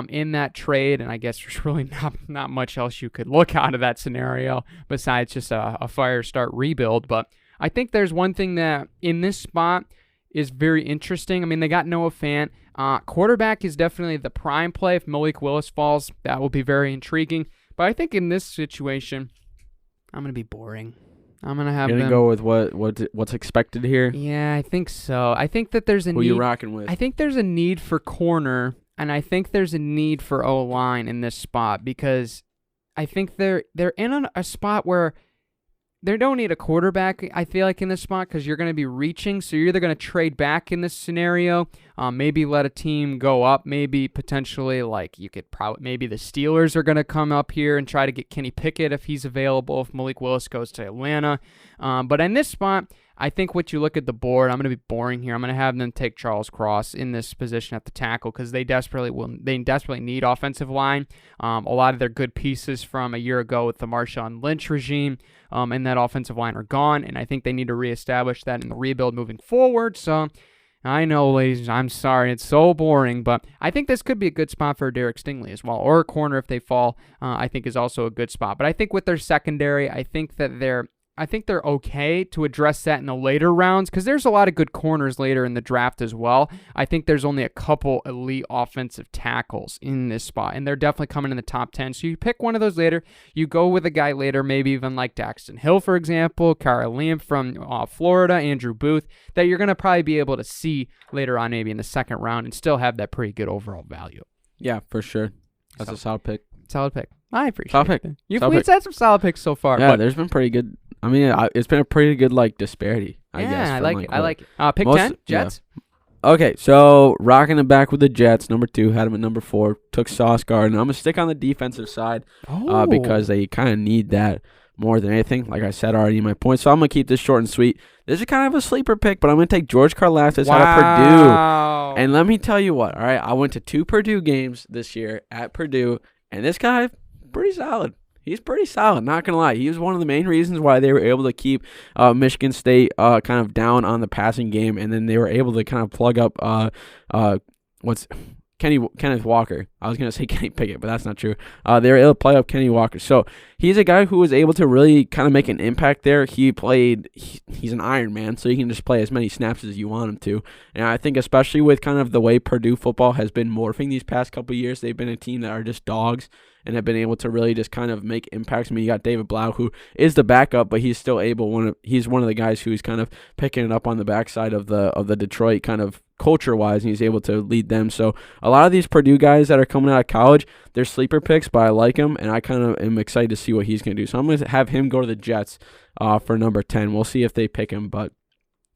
in that trade, and I guess there's really not much else you could look out of that scenario besides just a fire start rebuild. But I think there's one thing that in this spot is very interesting. I mean, they got Noah Fant. Quarterback is definitely the prime play. If Malik Willis falls, that will be very intriguing. But I think in this situation, I'm going to be boring. I'm going to have them. You're going to go with what's expected here? Yeah, I think so. I think that there's a need. Who you rocking with? I think there's a need for corner, and I think there's a need for O-line in this spot because I think they're in a spot where they don't need a quarterback, I feel like, in this spot because you're going to be reaching. So you're either going to trade back in this scenario, maybe let a team go up, maybe potentially like you could probably, maybe the Steelers are going to come up here and try to get Kenny Pickett if he's available, if Malik Willis goes to Atlanta. But in this spot, I think what you look at the board, I'm going to be boring here. I'm going to have them take Charles Cross in this position at the tackle because they desperately need offensive line. A lot of their good pieces from a year ago with the Marshawn Lynch regime and that offensive line are gone, and I think they need to reestablish that in the rebuild moving forward. So I know, ladies, I'm sorry, it's so boring, but I think this could be a good spot for Derek Stingley as well, or a corner if they fall. I think is also a good spot. But I think with their secondary, I think they're okay to address that in the later rounds because there's a lot of good corners later in the draft as well. I think there's only a couple elite offensive tackles in this spot, and they're definitely coming in the top 10. So you pick one of those later. You go with a guy later, maybe even like Daxton Hill, for example, Kara Liam from Florida, Andrew Booth, that you're going to probably be able to see later on maybe in the second round and still have that pretty good overall value. Yeah, for sure. That's a solid pick. Solid pick. I appreciate solid it. Pick. We've had some solid picks so far. Yeah, there's been pretty good. I mean, it's been a pretty good disparity, I guess. I like it. Pick 10, Jets. Yeah. Okay, so rocking it back with the Jets, number 2, had him at number 4, took Sauce Gardner. I'm going to stick on the defensive side because they kind of need that more than anything. Like I said already in my point, so I'm going to keep this short and sweet. This is kind of a sleeper pick, but I'm going to take George Karlaftis out of Purdue. And let me tell you what, all right, I went to 2 Purdue games this year at Purdue, and this guy, pretty solid. He's pretty solid, not going to lie. He was one of the main reasons why they were able to keep Michigan State kind of down on the passing game, and then they were able to kind of plug up Kenneth Walker. I was going to say Kenny Pickett, but that's not true. They were able to play up Kenny Walker. So he's a guy who was able to really kind of make an impact there. He's an Iron Man, so he can just play as many snaps as you want him to. And I think especially with kind of the way Purdue football has been morphing these past couple of years, they've been a team that are just dogs and have been able to really just kind of make impacts. I mean, you got David Blau, who is the backup, but he's still able. He's one of the guys who's kind of picking it up on the backside of the Detroit kind of culture-wise, and he's able to lead them. So a lot of these Purdue guys that are coming out of college, they're sleeper picks, but I like him, and I kind of am excited to see what he's going to do. So I'm going to have him go to the Jets for number 10. We'll see if they pick him, but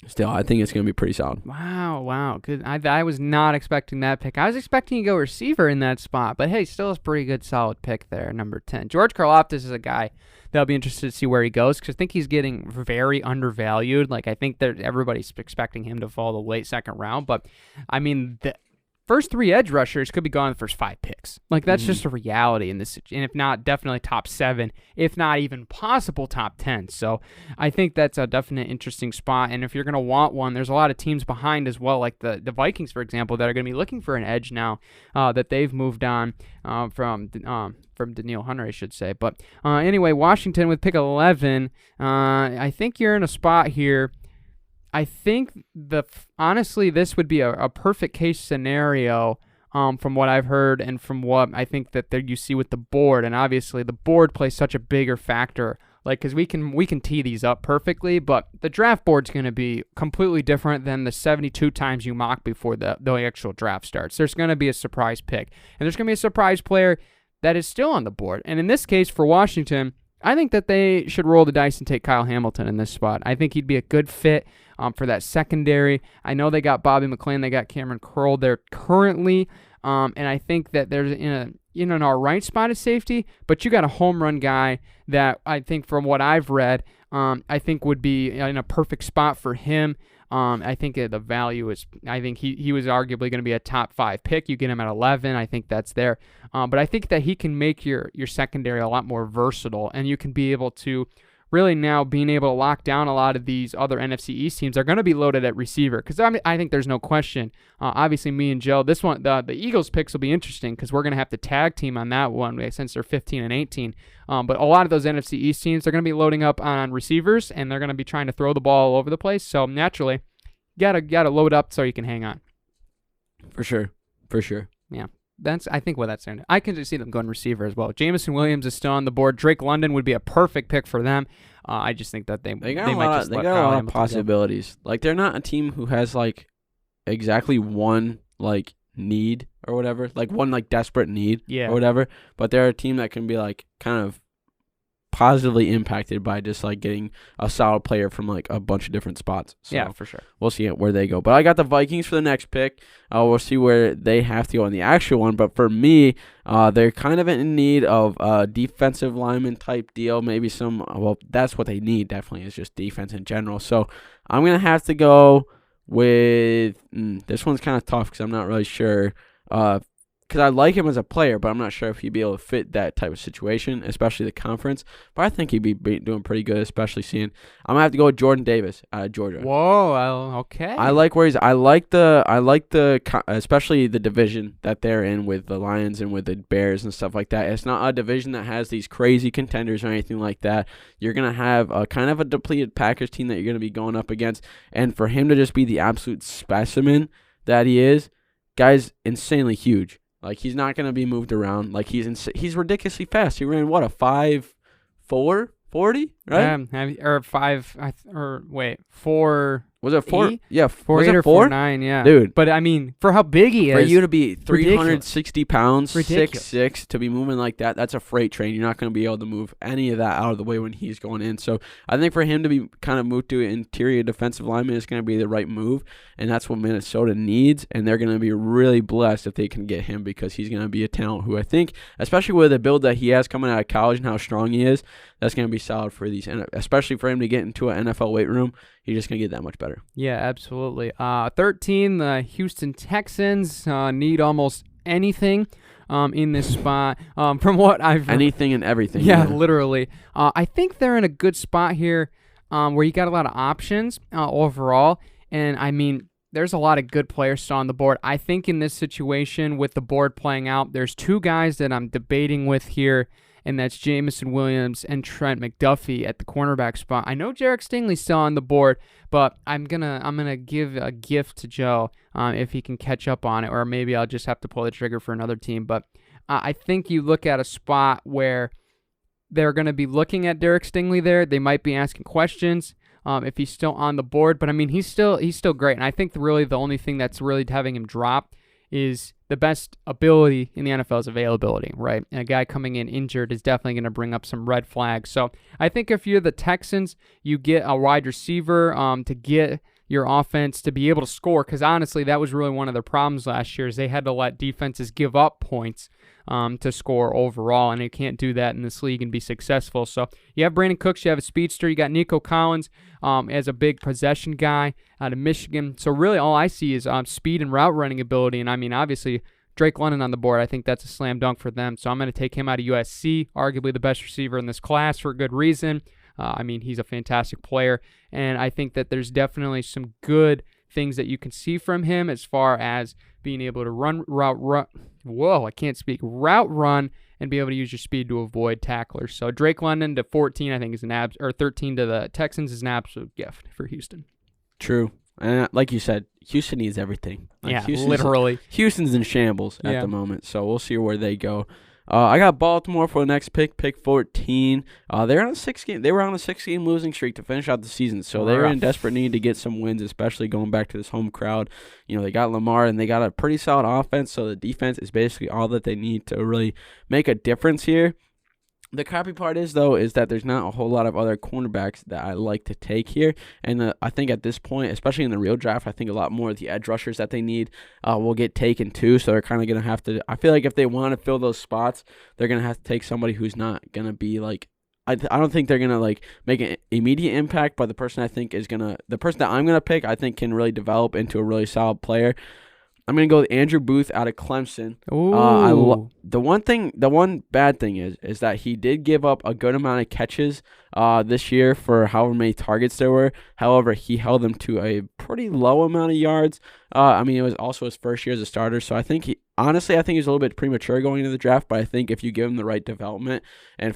still, I think it's going to be pretty solid. Wow. Good. I was not expecting that pick. I was expecting to go receiver in that spot, but hey, still a pretty good, solid pick there, number 10. George Karlaftis is a guy that I'll be interested to see where he goes because I think he's getting very undervalued. Like, I think that everybody's expecting him to fall the late second round, but, I mean, the first 3 edge rushers could be gone in the first 5 picks. Like, that's just a reality in this, and if not, definitely top 7, if not even possible top 10. So I think that's a definite interesting spot, and if you're going to want one, there's a lot of teams behind as well, like the Vikings, for example, that are going to be looking for an edge now that they've moved on from Daniil Hunter, I should say. But anyway, Washington with pick 11, I think you're in a spot here. I think honestly, this would be a perfect case scenario from what I've heard and from what I think that there you see with the board. And obviously, the board plays such a bigger factor, like because we can tee these up perfectly, but the draft board's going to be completely different than the 72 times you mock before the actual draft starts. There's going to be a surprise pick, and there's going to be a surprise player that is still on the board. And in this case, for Washington, I think that they should roll the dice and take Kyle Hamilton in this spot. I think he'd be a good fit for that secondary. I know they got Bobby McClain, they got Cameron Curl there currently, And I think that there's in an all right spot at safety, but you got a home run guy that I think from what I've read, I think would be in a perfect spot for him. I think the value is, I think he was arguably going to be a top 5 pick. You get him at 11. I think that's there. But I think that he can make your secondary a lot more versatile, and you can be able to really now being able to lock down a lot of these other NFC East teams are going to be loaded at receiver, because I think there's no question. Obviously, me and Joe, this one, the Eagles picks will be interesting because we're going to have to tag team on that one since they're 15 and 18. But a lot of those NFC East teams, they're going to be loading up on receivers, and they're going to be trying to throw the ball all over the place. So naturally, you gotta load up so you can hang on. For sure. Yeah. That's, I think, what that's saying. I can just see them going receiver as well. Jamison Williams is still on the board. Drake London would be a perfect pick for them. I just think that they might just let Kyle a lot of Hamilton possibilities. go. Like, they're not a team who has like exactly one like need or whatever, like one like desperate need or whatever. But they're a team that can be like kind of positively impacted by just like getting a solid player from like a bunch of different spots. So yeah, for sure. We'll see where they go. But I got the Vikings for the next pick. We'll see where they have to go in the actual one. But for me, they're kind of in need of a defensive lineman type deal. Maybe that's what they need, definitely, is just defense in general. So I'm going to have to go with, this one's kind of tough because I'm not really sure. Because I like him as a player, but I'm not sure if he'd be able to fit that type of situation, especially the conference. But I think he'd be doing pretty good, especially seeing. I'm gonna have to go with Jordan Davis out of Georgia. Whoa, okay. I like where he's. I like the especially the division that they're in with the Lions and with the Bears and stuff like that. It's not a division that has these crazy contenders or anything like that. You're gonna have a kind of a depleted Packers team that you're gonna be going up against, and for him to just be the absolute specimen that he is, guy's insanely huge. Like, he's not going to be moved around. Like, he's ridiculously fast. He ran, what, a 5.4 40, right? Or 5, wait, 4. Was it 4? Yeah, 4.8 or 4.9, yeah. Dude. But, I mean, for how big he is. For you to be 360 pounds, ridiculous. 6'6", to be moving like that, that's a freight train. You're not going to be able to move any of that out of the way when he's going in. So I think for him to be kind of moved to interior defensive lineman is going to be the right move, and that's what Minnesota needs, and they're going to be really blessed if they can get him, because he's going to be a talent who I think, especially with the build that he has coming out of college and how strong he is, that's going to be solid for these, and especially for him to get into an NFL weight room. He's just going to get that much better. Yeah, absolutely. 13, the Houston Texans need almost anything in this spot. From what I've... Anything and everything. Yeah, literally. I think they're in a good spot here where you got a lot of options overall. And, I mean, there's a lot of good players still on the board. I think in this situation with the board playing out, there's 2 guys that I'm debating with here, and that's Jamison Williams and Trent McDuffie at the cornerback spot. I know Jarek Stingley's still on the board, but I'm gonna give a gift to Joe if he can catch up on it, or maybe I'll just have to pull the trigger for another team. But I think you look at a spot where they're going to be looking at Derek Stingley there. They might be asking questions if he's still on the board, but I mean he's still great, and I think really the only thing that's really having him drop is the best ability in the NFL is availability, right? And a guy coming in injured is definitely going to bring up some red flags. So I think if you're the Texans, you get a wide receiver to get your offense to be able to score, because honestly, that was really one of their problems last year is they had to let defenses give up points to score overall, and you can't do that in this league and be successful. So you have Brandon Cooks, you have a speedster, you got Nico Collins as a big possession guy out of Michigan. So really all I see is speed and route running ability, and I mean, obviously, Drake London on the board, I think that's a slam dunk for them. So I'm going to take him out of USC, arguably the best receiver in this class for a good reason. I mean, he's a fantastic player, and I think that there's definitely some good things that you can see from him as far as being able to route run, and be able to use your speed to avoid tacklers. So Drake London to 14, I think is 13 to the Texans is an absolute gift for Houston. True. And like you said, Houston needs everything. Like literally. Houston's in shambles at the moment, so we'll see where they go. I got Baltimore for the next pick 14. They're on a 6-game. They were on a 6-game losing streak to finish out the season, so they were in desperate need to get some wins, especially going back to this home crowd. You know, they got Lamar and they got a pretty solid offense, so the defense is basically all that they need to really make a difference here. The crappy part is that there's not a whole lot of other cornerbacks that I like to take here. And I think at this point, especially in the real draft, I think a lot more of the edge rushers that they need will get taken too. So they're kind of going to have to – I feel like if they want to fill those spots, they're going to have to take somebody who's not going to be like – I don't think they're going to like make an immediate impact, but the person I think is going to – the person that I'm going to pick I think can really develop into a really solid player. I'm going to go with Andrew Booth out of Clemson. The one bad thing is that he did give up a good amount of catches this year for however many targets there were. However, he held them to a pretty low amount of yards. It was also his first year as a starter, so I think he's a little bit premature going into the draft, but I think if you give him the right development and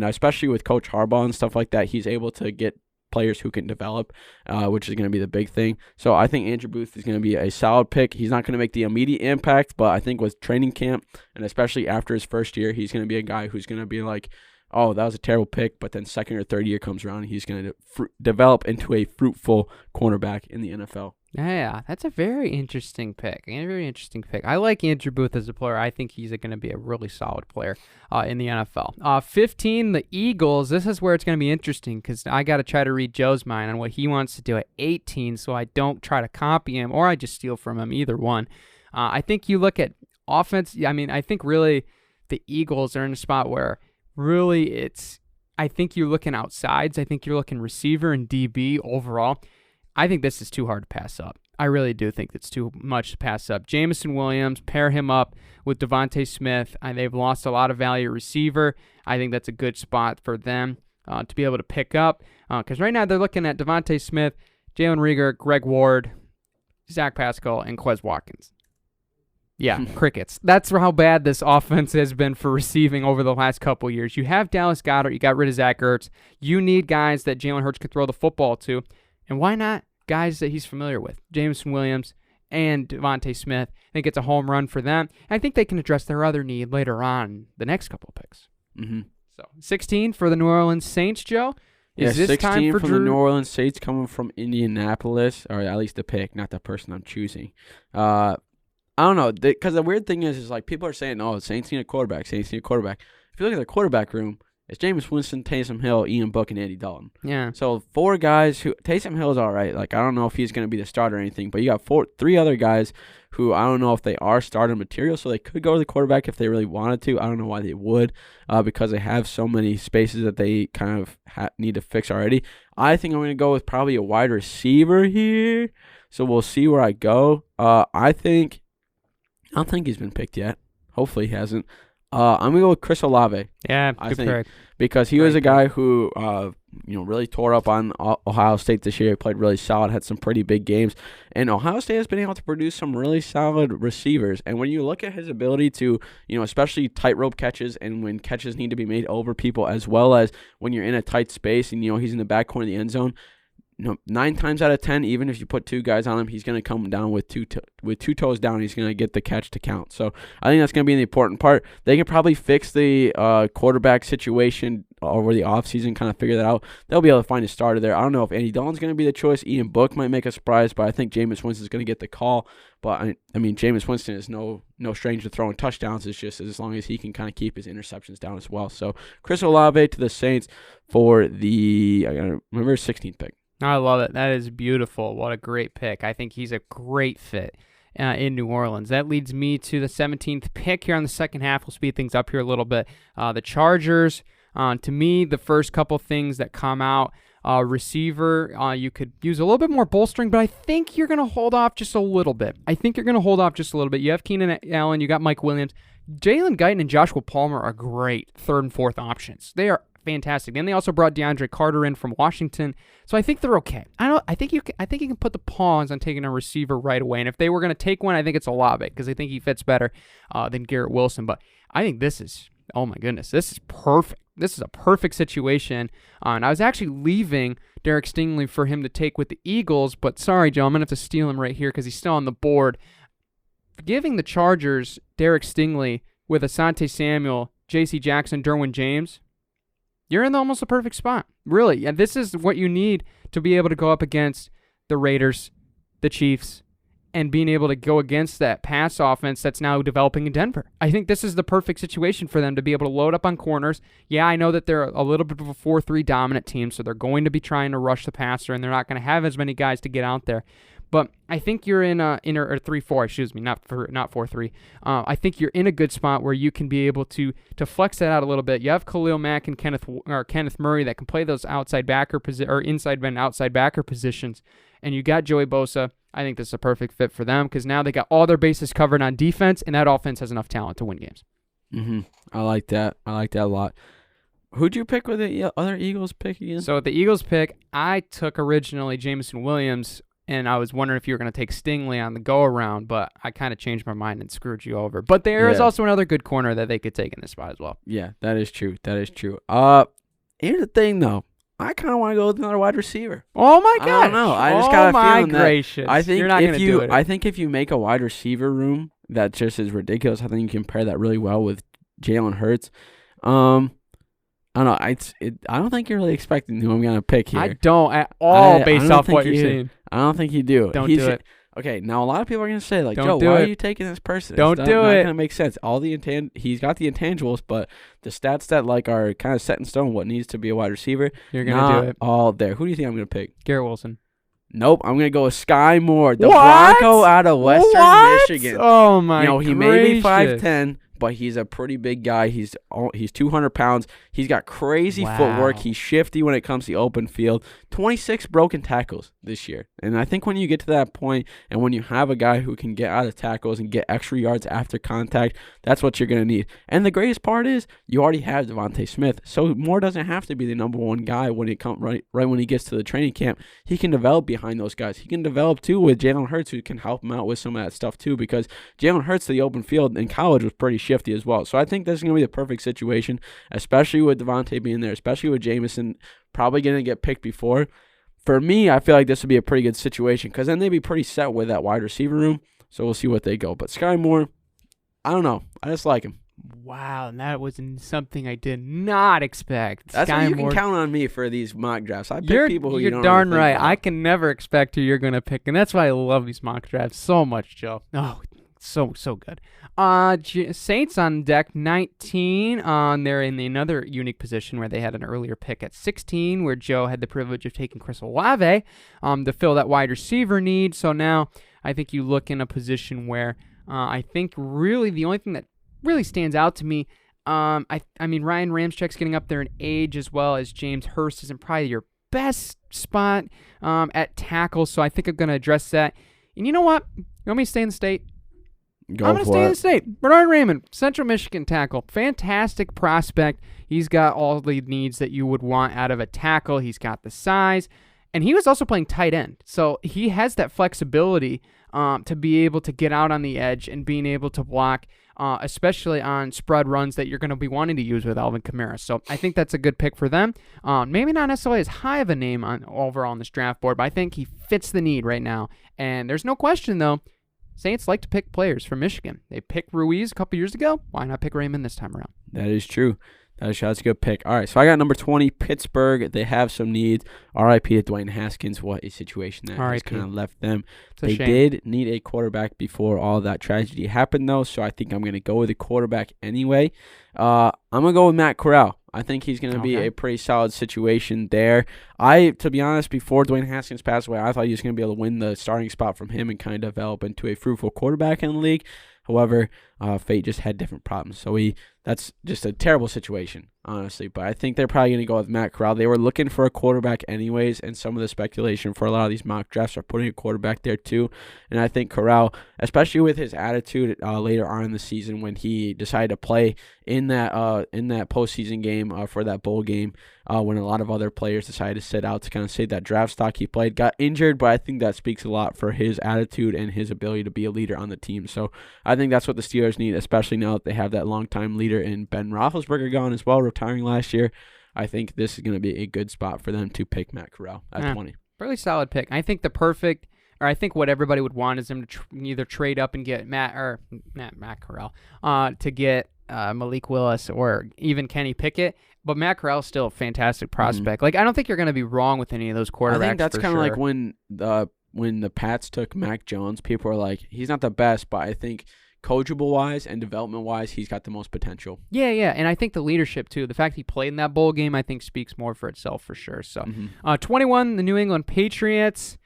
especially with Coach Harbaugh and stuff like that, he's able to get players who can develop, which is going to be the big thing. So I think Andrew Booth is going to be a solid pick. He's not going to make the immediate impact, but I think with training camp and especially after his first year, he's going to be a guy who's going to be like, oh, that was a terrible pick, but then second or third year comes around and he's going to develop into a fruitful cornerback in the NFL. Yeah, that's a very interesting pick. I like Andrew Booth as a player. I think he's going to be a really solid player in the NFL. 15, the Eagles. This is where it's going to be interesting because I got to try to read Joe's mind on what he wants to do at 18 so I don't try to copy him or I just steal from him, either one. I think you look at offense. I think really the Eagles are in a spot where really I think you're looking outsides. I think you're looking receiver and DB overall. I think this is too hard to pass up. I really do think it's too much to pass up. Jameson Williams, pair him up with Devontae Smith. They've lost a lot of value at receiver. I think that's a good spot for them to be able to pick up. Because right now they're looking at Devontae Smith, Jalen Reagor, Greg Ward, Zach Pascal, and Quez Watkins. Yeah, crickets. That's how bad this offense has been for receiving over the last couple years. You have Dallas Goedert. You got rid of Zach Ertz. You need guys that Jalen Hurts could throw the football to. And why not guys that he's familiar with? Jameson Williams and Devontae Smith. I think it's a home run for them. I think they can address their other need later on the next couple of picks. Mm-hmm. So 16 for the New Orleans Saints, Joe. Is this 16 time for from the New Orleans Saints coming from Indianapolis, or at least the pick, not the person I'm choosing. I don't know, because the weird thing is like people are saying, oh, Saints need a quarterback. If you look at their quarterback room, it's Jameis Winston, Taysom Hill, Ian Book, and Andy Dalton. Yeah. So 4 guys who Taysom Hill is all right. Like I don't know if he's going to be the starter or anything, but you got 3 other guys who I don't know if they are starter material, so they could go to the quarterback if they really wanted to. I don't know why they would, because they have so many spaces that they kind of need to fix already. I think I'm going to go with probably a wide receiver here. So we'll see where I go. I don't think he's been picked yet. Hopefully he hasn't. I'm going to go with Chris Olave. Yeah, I think, because he was a guy who, really tore up on Ohio State this year. He played really solid, had some pretty big games. And Ohio State has been able to produce some really solid receivers. And when you look at his ability to, especially tightrope catches and when catches need to be made over people, as well as when you're in a tight space and, he's in the back corner of the end zone, 9 times out of 10, even if you put 2 guys on him, he's going to come down with two toes down. He's going to get the catch to count. So I think that's going to be the important part. They can probably fix the quarterback situation over the offseason, kind of figure that out. They'll be able to find a starter there. I don't know if Andy Dalton's going to be the choice. Ian Book might make a surprise, but I think Jameis Winston's going to get the call. But, Jameis Winston is no stranger to throwing touchdowns. It's just as long as he can kind of keep his interceptions down as well. So Chris Olave to the Saints for the 16th pick. I love it. That is beautiful. What a great pick. I think he's a great fit in New Orleans. That leads me to the 17th pick here on the second half. We'll speed things up here a little bit. The Chargers, to me, the first couple things that come out, receiver, you could use a little bit more bolstering, but I think you're going to hold off just a little bit. You have Keenan Allen. You got Mike Williams. Jalen Guyton and Joshua Palmer are great third and fourth options. They are fantastic. Then they also brought DeAndre Carter in from Washington, so I think they're okay. I think you can put the pause on taking a receiver right away. And if they were going to take one, I think it's Olave because I think he fits better than Garrett Wilson. But I think this is, oh my goodness, this is perfect. This is a perfect situation. And I was actually leaving Derek Stingley for him to take with the Eagles, but sorry, Joe, I'm going to have to steal him right here because he's still on the board. Giving the Chargers Derek Stingley with Asante Samuel, J.C. Jackson, Derwin James, you're in almost a perfect spot. Really. And this is what you need to be able to go up against the Raiders, the Chiefs, and being able to go against that pass offense that's now developing in Denver. I think this is the perfect situation for them to be able to load up on corners. Yeah, I know that they're a little bit of a 4-3 dominant team, so they're going to be trying to rush the passer, and they're not going to have as many guys to get out there. But I think you're in a 3-4, excuse me, not 4-3. I think you're in a good spot where you can be able to flex that out a little bit. You have Khalil Mack and Kenneth Murray that can play those outside backer or inside and outside backer positions, and you got Joey Bosa. I think this is a perfect fit for them because now they got all their bases covered on defense, and that offense has enough talent to win games. I like that. I like that a lot. Who'd you pick with the other Eagles pick again? So with the Eagles pick, I took originally Jameson Williams, and I was wondering if you were going to take Stingley on the go-around, but I kind of changed my mind and screwed you over. But there is also another good corner that they could take in this spot as well. Yeah, that is true. That is true. Here's the thing, though. I kind of want to go with another wide receiver. Oh my gosh! I don't know. I just got a feeling gracious. That I think you're not if do it. I think if you make a wide receiver room that just is ridiculous, I think you can pair that really well with Jalen Hurts. I don't know. I don't think you're really expecting who I'm gonna pick here. I don't at all, based off what you're saying. I don't think you do. Don't do it. Okay, now a lot of people are gonna say like, Don't Joe, why it. are you taking this person? Don't It's do not it. gonna make sense. He's got the intangibles, but the stats that like are kind of set in stone what needs to be a wide receiver. You're gonna do it. All there. Who do you think I'm gonna pick? Garrett Wilson. Nope, I'm gonna go with Sky Moore, the What? Bronco out of Western Michigan. Oh my! He may be gracious. 5'10", but he's a pretty big guy. He's 200 pounds. He's got crazy footwork. He's shifty when it comes to the open field. 26 broken tackles this year. And I think when you get to that point and when you have a guy who can get out of tackles and get extra yards after contact, that's what you're going to need. And the greatest part is you already have Devontae Smith. So Moore doesn't have to be the number one guy when it comes right when he gets to the training camp. He can develop behind those guys. He can develop too with Jalen Hurts, who can help him out with some of that stuff too, because Jalen Hurts to the open field in college was pretty shifty as well. So I think this is going to be the perfect situation, especially with Devontae being there, especially with Jameson probably going to get picked before. For me, I feel like this would be a pretty good situation because then they'd be pretty set with that wide receiver room. So we'll see what they go. But Sky Moore, I don't know. I just like him. Wow, and that was something I did not expect. That's Sky why you Moore. can count on me for these mock drafts. I pick people who you don't You're darn really right. think about. I can never expect who you're going to pick, and that's why I love these mock drafts so much, Joe. Oh, so good. Saints on deck 19. They're in another unique position where they had an earlier pick at 16, where Joe had the privilege of taking Chris Olave to fill that wide receiver need. So now I think you look in a position where I think really the only thing that really stands out to me, I mean Ryan Ramczyk's getting up there in age as well as James Hurst isn't probably your best spot at tackle. So I think I'm going to address that. And you know what? You want me to stay in the state? I'm going to stay in the state. Bernard Raymond, Central Michigan tackle. Fantastic prospect. He's got all the needs that you would want out of a tackle. He's got the size. And he was also playing tight end. So he has that flexibility to be able to get out on the edge and being able to block, especially on spread runs that you're going to be wanting to use with Alvin Kamara. So I think that's a good pick for them. Maybe not necessarily as high of a name overall on this draft board, but I think he fits the need right now. And there's no question, though, Saints like to pick players from Michigan. They picked Ruiz a couple years ago. Why not pick Raymond this time around? That is true. That's a good pick. All right, so I got number 20, Pittsburgh. They have some needs. R.I.P. to Dwayne Haskins. What a situation that has kind of left them. They did need a quarterback before all that tragedy happened, though, so I think I'm going to go with a quarterback anyway. I'm going to go with Matt Corral. I think he's going to be a pretty solid situation there. To be honest, before Dwayne Haskins passed away, I thought he was going to be able to win the starting spot from him and kind of develop into a fruitful quarterback in the league. However, fate just had different problems. So that's just a terrible situation, honestly. But I think they're probably going to go with Matt Corral. They were looking for a quarterback anyways, and some of the speculation for a lot of these mock drafts are putting a quarterback there too. And I think Corral, especially with his attitude later on in the season when he decided to play in that postseason game for that bowl game, when a lot of other players decided to sit out to kind of save that draft stock he played, got injured, but I think that speaks a lot for his attitude and his ability to be a leader on the team. So I think that's what the Steelers need, especially now that they have that longtime leader in Ben Roethlisberger gone as well, retiring last year. I think this is going to be a good spot for them to pick Matt Corral at 20. Really solid pick. I think I think what everybody would want is him to either trade up and get Matt Corral to get Malik Willis or even Kenny Pickett. But Matt Corral's still a fantastic prospect. Like, I don't think you're going to be wrong with any of those quarterbacks. I think that's kind of like when when the Pats took Mac Jones, people were like, he's not the best, but I think coachable-wise and development-wise, he's got the most potential. Yeah, and I think the leadership, too. The fact he played in that bowl game, I think, speaks more for itself for sure. So, 21, the New England Patriots.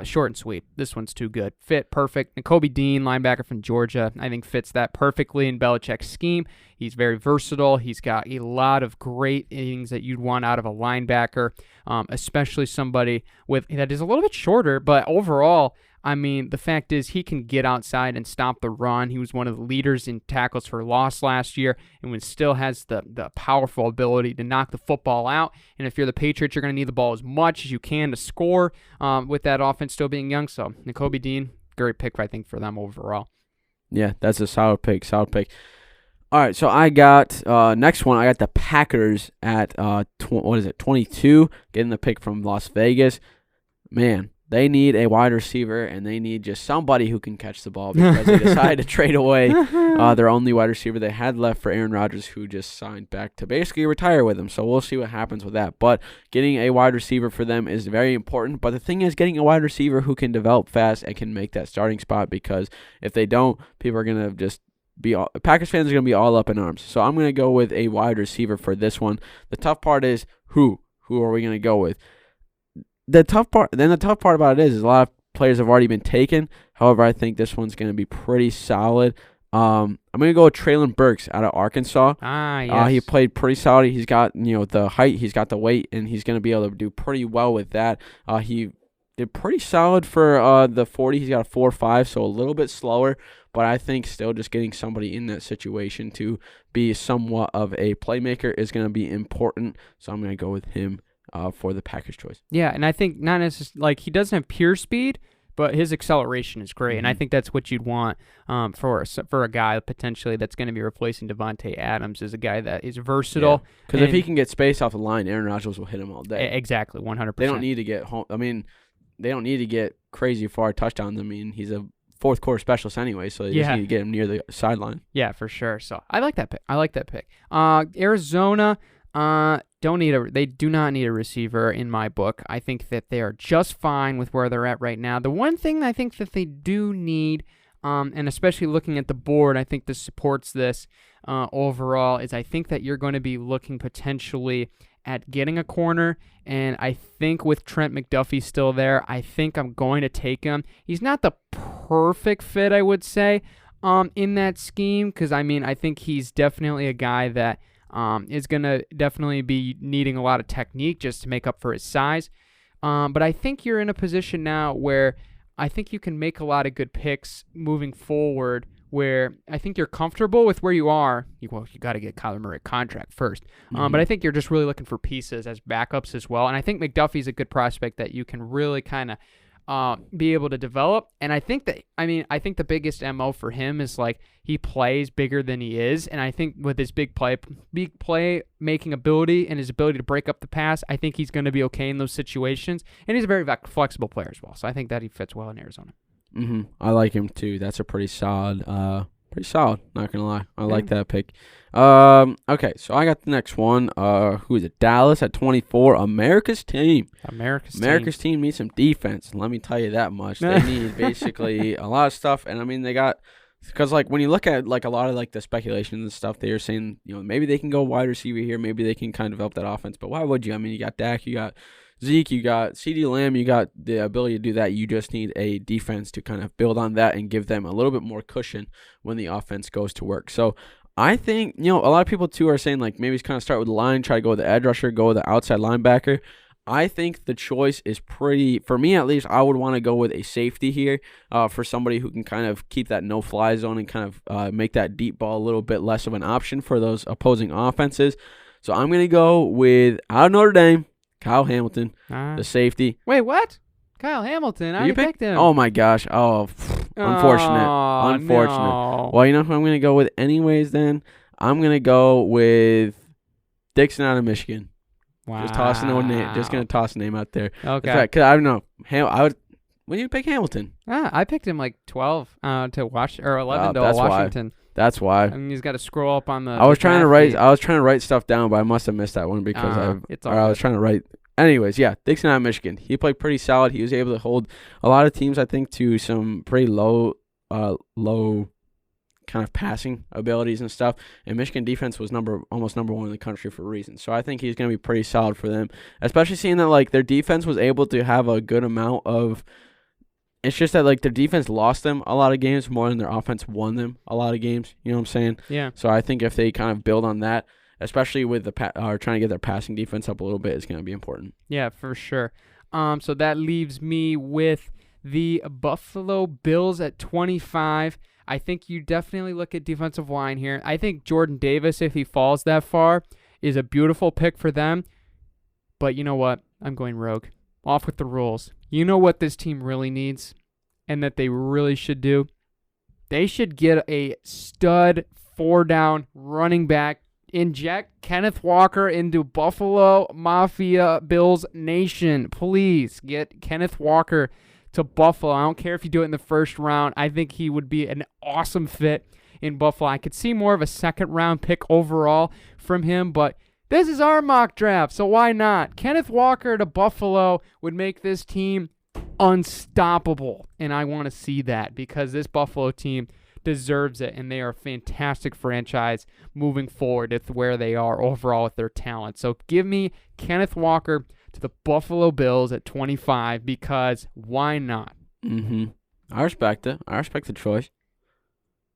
Short and sweet. This one's too good. Fit perfect. Nakobe Dean, linebacker from Georgia, I think fits that perfectly in Belichick's scheme. He's very versatile. He's got a lot of great things that you'd want out of a linebacker, especially somebody that is a little bit shorter, but overall, I mean, the fact is he can get outside and stop the run. He was one of the leaders in tackles for loss last year and still has the powerful ability to knock the football out. And if you're the Patriots, you're going to need the ball as much as you can to score with that offense still being young. So, Nakobe Dean, great pick, I think, for them overall. Yeah, that's a solid pick. All right, so I got next one. I got the Packers at 22, getting the pick from Las Vegas. Man, they need a wide receiver, and they need just somebody who can catch the ball because they decided to trade away their only wide receiver they had left for Aaron Rodgers, who just signed back to basically retire with him. So we'll see what happens with that. But getting a wide receiver for them is very important. But the thing is, getting a wide receiver who can develop fast and can make that starting spot, because if they don't, people are going to just Packers fans are going to be all up in arms. So I'm going to go with a wide receiver for this one. The tough part is who are we going to go with? The tough part about it is a lot of players have already been taken. However, I think this one's going to be pretty solid. I'm going to go with Treylon Burks out of Arkansas. Yes. He played pretty solid. He's got the height, he's got the weight, and he's going to be able to do pretty well with that. He did pretty solid for the 40. He's got a 4.5, so a little bit slower. But I think still just getting somebody in that situation to be somewhat of a playmaker is going to be important. So I'm going to go with him for the Packers choice. Yeah, and I think not necessarily, like, he doesn't have pure speed, but his acceleration is great, and I think that's what you'd want for a guy potentially that's going to be replacing Devontae Adams, is a guy that is versatile. Because if he can get space off the line, Aaron Rodgers will hit him all day. Exactly, 100%. They don't need to get home. I mean, they don't need to get crazy far touchdowns. I mean, he's a fourth quarter specialist anyway, so they just need to get him near the sideline. Yeah, for sure. So I like that pick. Arizona. They do not need a receiver in my book. I think that they are just fine with where they're at right now. The one thing I think that they do need, and especially looking at the board, I think this supports this overall, is I think that you're going to be looking potentially at getting a corner, and I think with Trent McDuffie still there, I think I'm going to take him. He's not the perfect fit, I would say, in that scheme, because I think he's definitely a guy that is going to definitely be needing a lot of technique just to make up for his size. But I think you're in a position now where I think you can make a lot of good picks moving forward, where I think you're comfortable with where you are. You got to get Kyler Murray a contract first. But I think you're just really looking for pieces as backups as well. And I think McDuffie's a good prospect that you can really kind of be able to develop. And I think the biggest MO for him is, like, he plays bigger than he is. And I think with his big play making ability and his ability to break up the pass, I think he's going to be okay in those situations. And he's a very flexible player as well. So I think that he fits well in Arizona. I like him too. That's a pretty solid, not gonna lie. I like that pick. Okay, so I got the next one. Who is it? Dallas at 24. America's team. America's team needs some defense. Let me tell you that much. They need basically a lot of stuff, and they got, because like when you look at like a lot of like the speculations and stuff, they are saying maybe they can go wide receiver here, maybe they can kind of develop that offense. But why would you? You got Dak, you got Zeke, you got CeeDee Lamb, you got the ability to do that. You just need a defense to kind of build on that and give them a little bit more cushion when the offense goes to work. So I think, a lot of people too are saying like maybe it's kind of start with the line, try to go with the edge rusher, go with the outside linebacker. I think the choice is pretty, for me at least, I would want to go with a safety here for somebody who can kind of keep that no-fly zone and kind of make that deep ball a little bit less of an option for those opposing offenses. So I'm going to go with, out of Notre Dame, Kyle Hamilton, the safety. Wait, what? Kyle Hamilton? I picked him. Oh, my gosh. Oh, unfortunate. No. Well, you know who I'm going to go with anyways then? I'm going to go with Dixon out of Michigan. Wow. Just going to toss a name out there. Okay. Because I don't know. When you pick Hamilton? I picked him like 12 to watch, or 11 to Washington. That's why. He's got to scroll up on the. I was trying to write stuff down, but I must have missed that one because I was trying to write anyways, yeah, Dixon out of Michigan. He played pretty solid. He was able to hold a lot of teams, I think, to some pretty low kind of passing abilities and stuff. And Michigan defense was almost number 1 in the country for a reason. So I think he's going to be pretty solid for them, especially seeing that like their defense was able to have a good amount of. It's just that like their defense lost them a lot of games more than their offense won them a lot of games. You know what I'm saying? Yeah. So I think if they kind of build on that, especially with the trying to get their passing defense up a little bit, is going to be important. Yeah, for sure. So that leaves me with the Buffalo Bills at 25. I think you definitely look at defensive line here. I think Jordan Davis, if he falls that far, is a beautiful pick for them. But you know what? I'm going rogue. Off with the rules. You know what this team really needs and that they really should do? They should get a stud 4-down running back. Inject Kenneth Walker into Buffalo Mafia Bills Nation. Please get Kenneth Walker to Buffalo. I don't care if you do it in the first round. I think he would be an awesome fit in Buffalo. I could see more of a second-round pick overall from him, but this is our mock draft, so why not? Kenneth Walker to Buffalo would make this team unstoppable, and I want to see that because this Buffalo team deserves it, and they are a fantastic franchise moving forward with where they are overall with their talent. So give me Kenneth Walker to the Buffalo Bills at 25 because why not? I respect it. I respect the choice.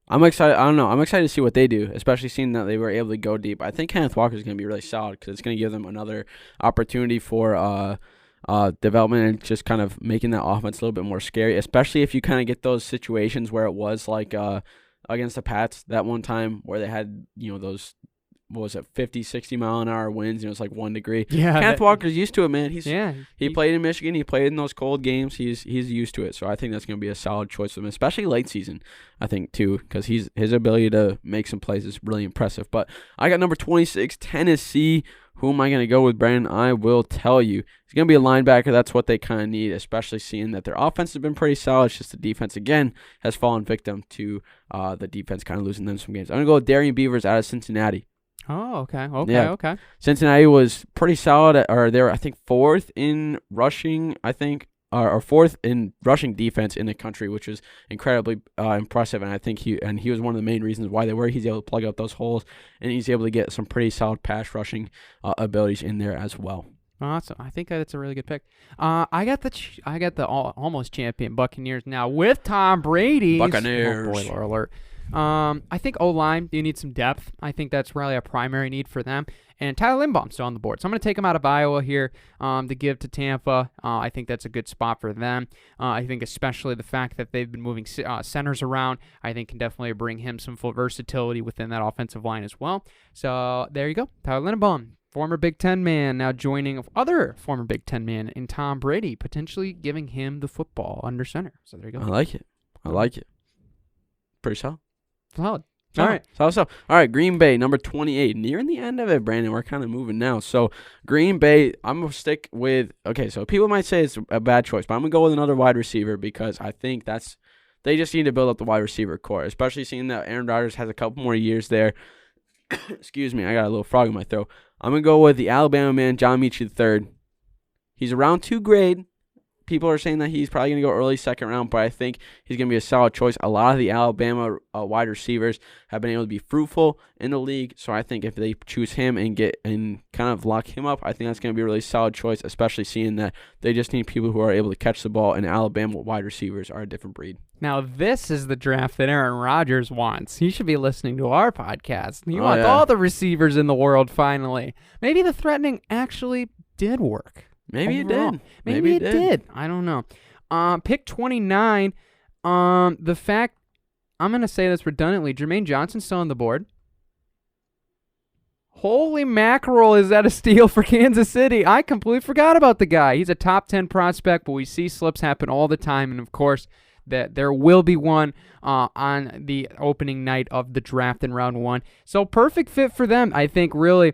I'm excited. I don't know. I'm excited to see what they do, especially seeing that they were able to go deep. I think Kenneth Walker is going to be really solid because it's going to give them another opportunity for development and just kind of making that offense a little bit more scary, especially if you kind of get those situations where it was like against the Pats that one time where they had, those, what was it, 50, 60 mile an hour winds, and it was like 1 degree. Yeah, Kenneth Walker's used to it, man. He played in Michigan. He played in those cold games. He's used to it. So I think that's going to be a solid choice for him, especially late season, I think, too, because his ability to make some plays is really impressive. But I got number 26, Tennessee. Who am I going to go with, Brandon? I will tell you. He's going to be a linebacker. That's what they kind of need, especially seeing that their offense has been pretty solid. It's just the defense, again, has fallen victim to the defense kind of losing them some games. I'm going to go with Darian Beavers out of Cincinnati. Oh, okay. Okay. Cincinnati was pretty solid, they were, I think, 4th in rushing, or 4th in rushing defense in the country, which was incredibly impressive. And I think he was one of the main reasons why they were. He's able to plug up those holes, and he's able to get some pretty solid pass rushing abilities in there as well. Awesome. I think that's a really good pick. I got the almost champion Buccaneers now with Tom Brady. Buccaneers. Oh, spoiler alert. I think O-line, you need some depth. I think that's really a primary need for them. And Tyler Linbaum's still on the board. So I'm going to take him out of Iowa here to give to Tampa. I think that's a good spot for them. I think especially the fact that they've been moving centers around, I think can definitely bring him some full versatility within that offensive line as well. So there you go. Tyler Linbaum, former Big Ten man, now joining other former Big Ten man in Tom Brady, potentially giving him the football under center. So there you go. I like it. Pretty solid. Solid. All right. All right, Green Bay, number 28. Nearing the end of it, Brandon. We're kind of moving now. So, Green Bay, I'm going to stick with, so people might say it's a bad choice, but I'm going to go with another wide receiver because I think they just need to build up the wide receiver core, especially seeing that Aaron Rodgers has a couple more years there. Excuse me, I got a little frog in my throat. I'm going to go with the Alabama man, John Metchie III. He's around 2 grade. People are saying that he's probably going to go early second round, but I think he's going to be a solid choice. A lot of the Alabama wide receivers have been able to be fruitful in the league, so I think if they choose him and kind of lock him up, I think that's going to be a really solid choice, especially seeing that they just need people who are able to catch the ball, and Alabama wide receivers are a different breed. Now, this is the draft that Aaron Rodgers wants. He should be listening to our podcast. He wants all the receivers in the world finally. Maybe the threatening actually did work. Maybe overall. It did. Maybe it did. I don't know. Pick 29. The fact, I'm going to say this redundantly, Jermaine Johnson's still on the board. Holy mackerel, is that a steal for Kansas City? I completely forgot about the guy. He's a top 10 prospect, but we see slips happen all the time. And, of course, that there will be one on the opening night of the draft in round 1. So perfect fit for them. I think really,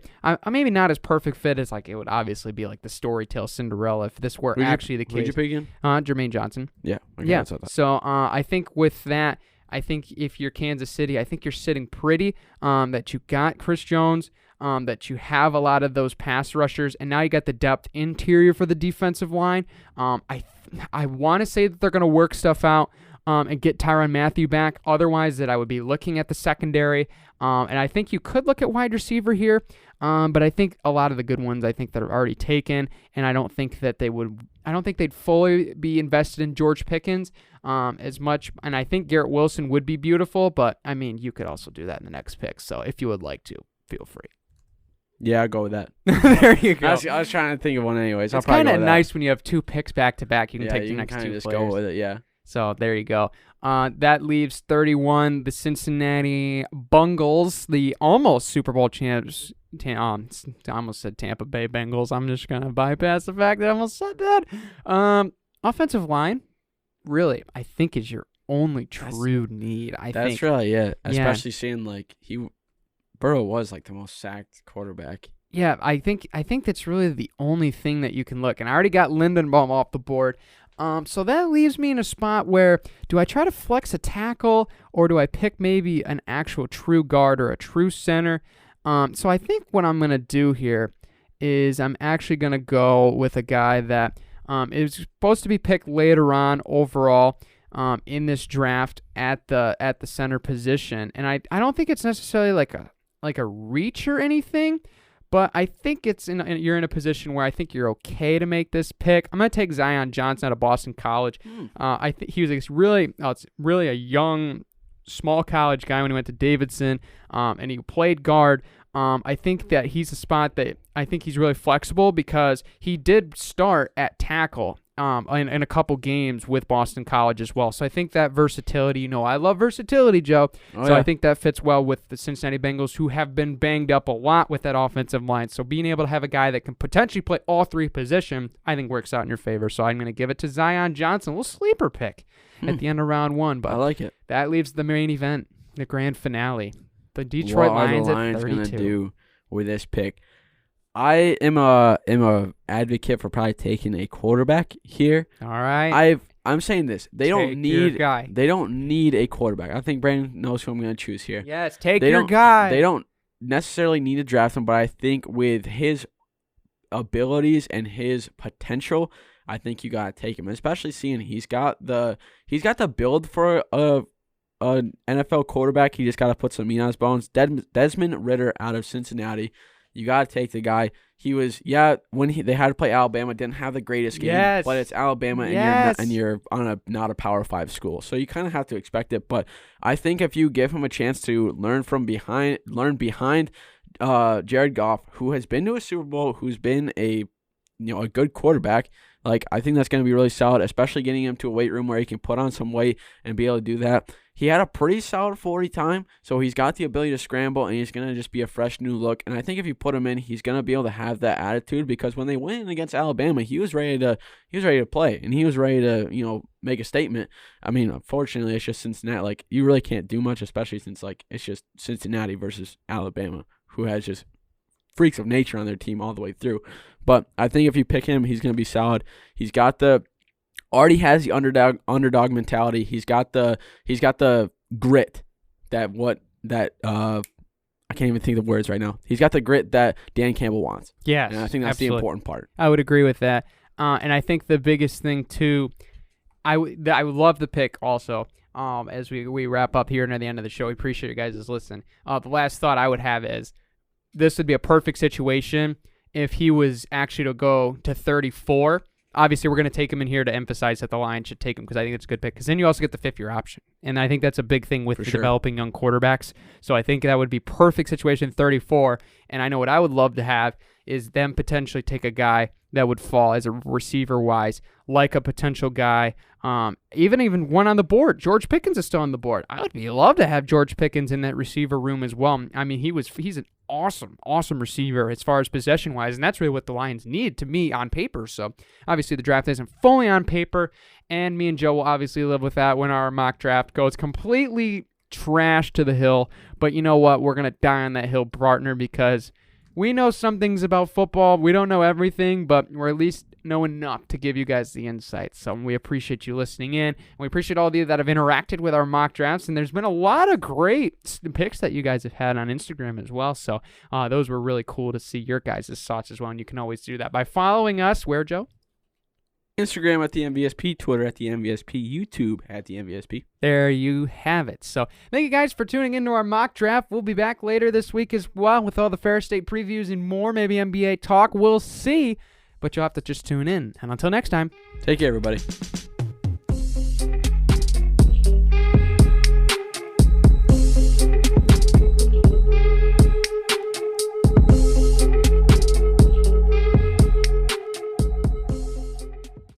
maybe not as perfect fit as like it would obviously be like the Storytale Cinderella if this were actually the case. Who'd you pick again? Jermaine Johnson. Yeah. Okay, yeah. So I think with that, I think if you're Kansas City, I think you're sitting pretty, that you got Chris Jones, that you have a lot of those pass rushers, and now you got the depth interior for the defensive line. I want to say that they're going to work stuff out and get Tyrann Mathieu back. Otherwise, that I would be looking at the secondary. And I think you could look at wide receiver here, but I think a lot of the good ones I think that are already taken, and I don't think they'd fully be invested in George Pickens as much. And I think Garrett Wilson would be beautiful, but I mean, you could also do that in the next pick. So if you would like to, feel free. Yeah, I'll go with that. There you go. I was trying to think of one anyways. It's kind of nice when you have 2 picks back to back. You can take the next 2 players. Just go with it, yeah. So there you go. That leaves 31, the Cincinnati Bungles, the almost Super Bowl champs. I almost said Tampa Bay Bengals. I'm just going to bypass the fact that I almost said that. Offensive line, really, I think is your only true need. That's really it, especially seeing Burrow was the most sacked quarterback. Yeah, I think that's really the only thing that you can look. And I already got Lindenbaum off the board. So that leaves me in a spot where, do I try to flex a tackle, or do I pick maybe an actual true guard or a true center? So I think what I'm going to do here is I'm actually going to go with a guy that is supposed to be picked later on overall in this draft at the center position. And I don't think it's necessarily like a reach or anything, but I think you're in a position where I think you're okay to make this pick. I'm going to take Zion Johnson out of Boston College. I think he was really a young, small college guy when he went to Davidson, and he played guard. I think that he's a spot that I think he's really flexible because he did start at tackle in a couple games with Boston College as well. So I think that versatility, I love versatility, Joe. I think that fits well with the Cincinnati Bengals, who have been banged up a lot with that offensive line. So being able to have a guy that can potentially play all 3 positions, I think works out in your favor. So I'm going to give it to Zion Johnson, a little sleeper pick at the end of round 1. But I like it. That leaves the main event, the grand finale. The Detroit Lions at 32. What are the Lions going to do with this pick? I am a advocate for probably taking a quarterback here. All right. I'm saying this. They don't need a quarterback. I think Brandon knows who I'm going to choose here. Yes, your guy. They don't necessarily need to draft him, but I think with his abilities and his potential, I think you got to take him. Especially seeing he's got the build for an NFL quarterback. He just got to put some meat on his bones. Desmond Ridder out of Cincinnati. You got to take the guy. He was, when they had to play Alabama, didn't have the greatest game, but it's Alabama, and you're on not a Power 5 school. So you kind of have to expect it. But I think if you give him a chance to learn behind Jared Goff, who has been to a Super Bowl, who's been a good quarterback, I think that's going to be really solid, especially getting him to a weight room where he can put on some weight and be able to do that. He had a pretty solid 40 time, so he's got the ability to scramble, and he's going to just be a fresh new look. And I think if you put him in, he's going to be able to have that attitude, because when they went against Alabama, he was ready to play, and he was ready to, make a statement. I mean, unfortunately, it's just Cincinnati. You really can't do much, especially since it's just Cincinnati versus Alabama, who has just freaks of nature on their team all the way through. But I think if you pick him, he's going to be solid. He's got already has the underdog mentality. He's got the grit I can't even think of the words right now. He's got the grit that Dan Campbell wants. Yes, and I think that's absolutely the important part. I would agree with that. And I think the biggest thing too, I would love the pick also. As we wrap up here near the end of the show, we appreciate you guys' listen. The last thought I would have is this would be a perfect situation if he was actually to go to 34. Obviously, we're going to take him in here to emphasize that the Lions should take him, because I think it's a good pick. Because then you also get the 5th-year option. And I think that's a big thing with developing young quarterbacks. So I think that would be perfect situation 34. And I know what I would love to have is them potentially take a guy that would fall as a receiver-wise, like a potential guy, even one on the board. George Pickens is still on the board. I would love to have George Pickens in that receiver room as well. I mean, he's an awesome receiver as far as possession-wise, and that's really what the Lions need to me on paper. So obviously the draft isn't fully on paper, and me and Joe will obviously live with that when our mock draft goes completely trash to the hill. But you know what? We're going to die on that hill, partner, because we know some things about football. We don't know everything, but we're at least know enough to give you guys the insight. So we appreciate you listening in. And we appreciate all of you that have interacted with our mock drafts. And there's been a lot of great picks that you guys have had on Instagram as well. So those were really cool to see your guys' thoughts as well. And you can always do that by following us. Where, Joe? Instagram at the MVSP, Twitter at the MVSP, YouTube at the MVSP. There you have it. So thank you guys for tuning into our mock draft. We'll be back later this week as well with all the Ferris State previews and more, maybe NBA talk. We'll see, but you'll have to just tune in. And until next time, take care, everybody.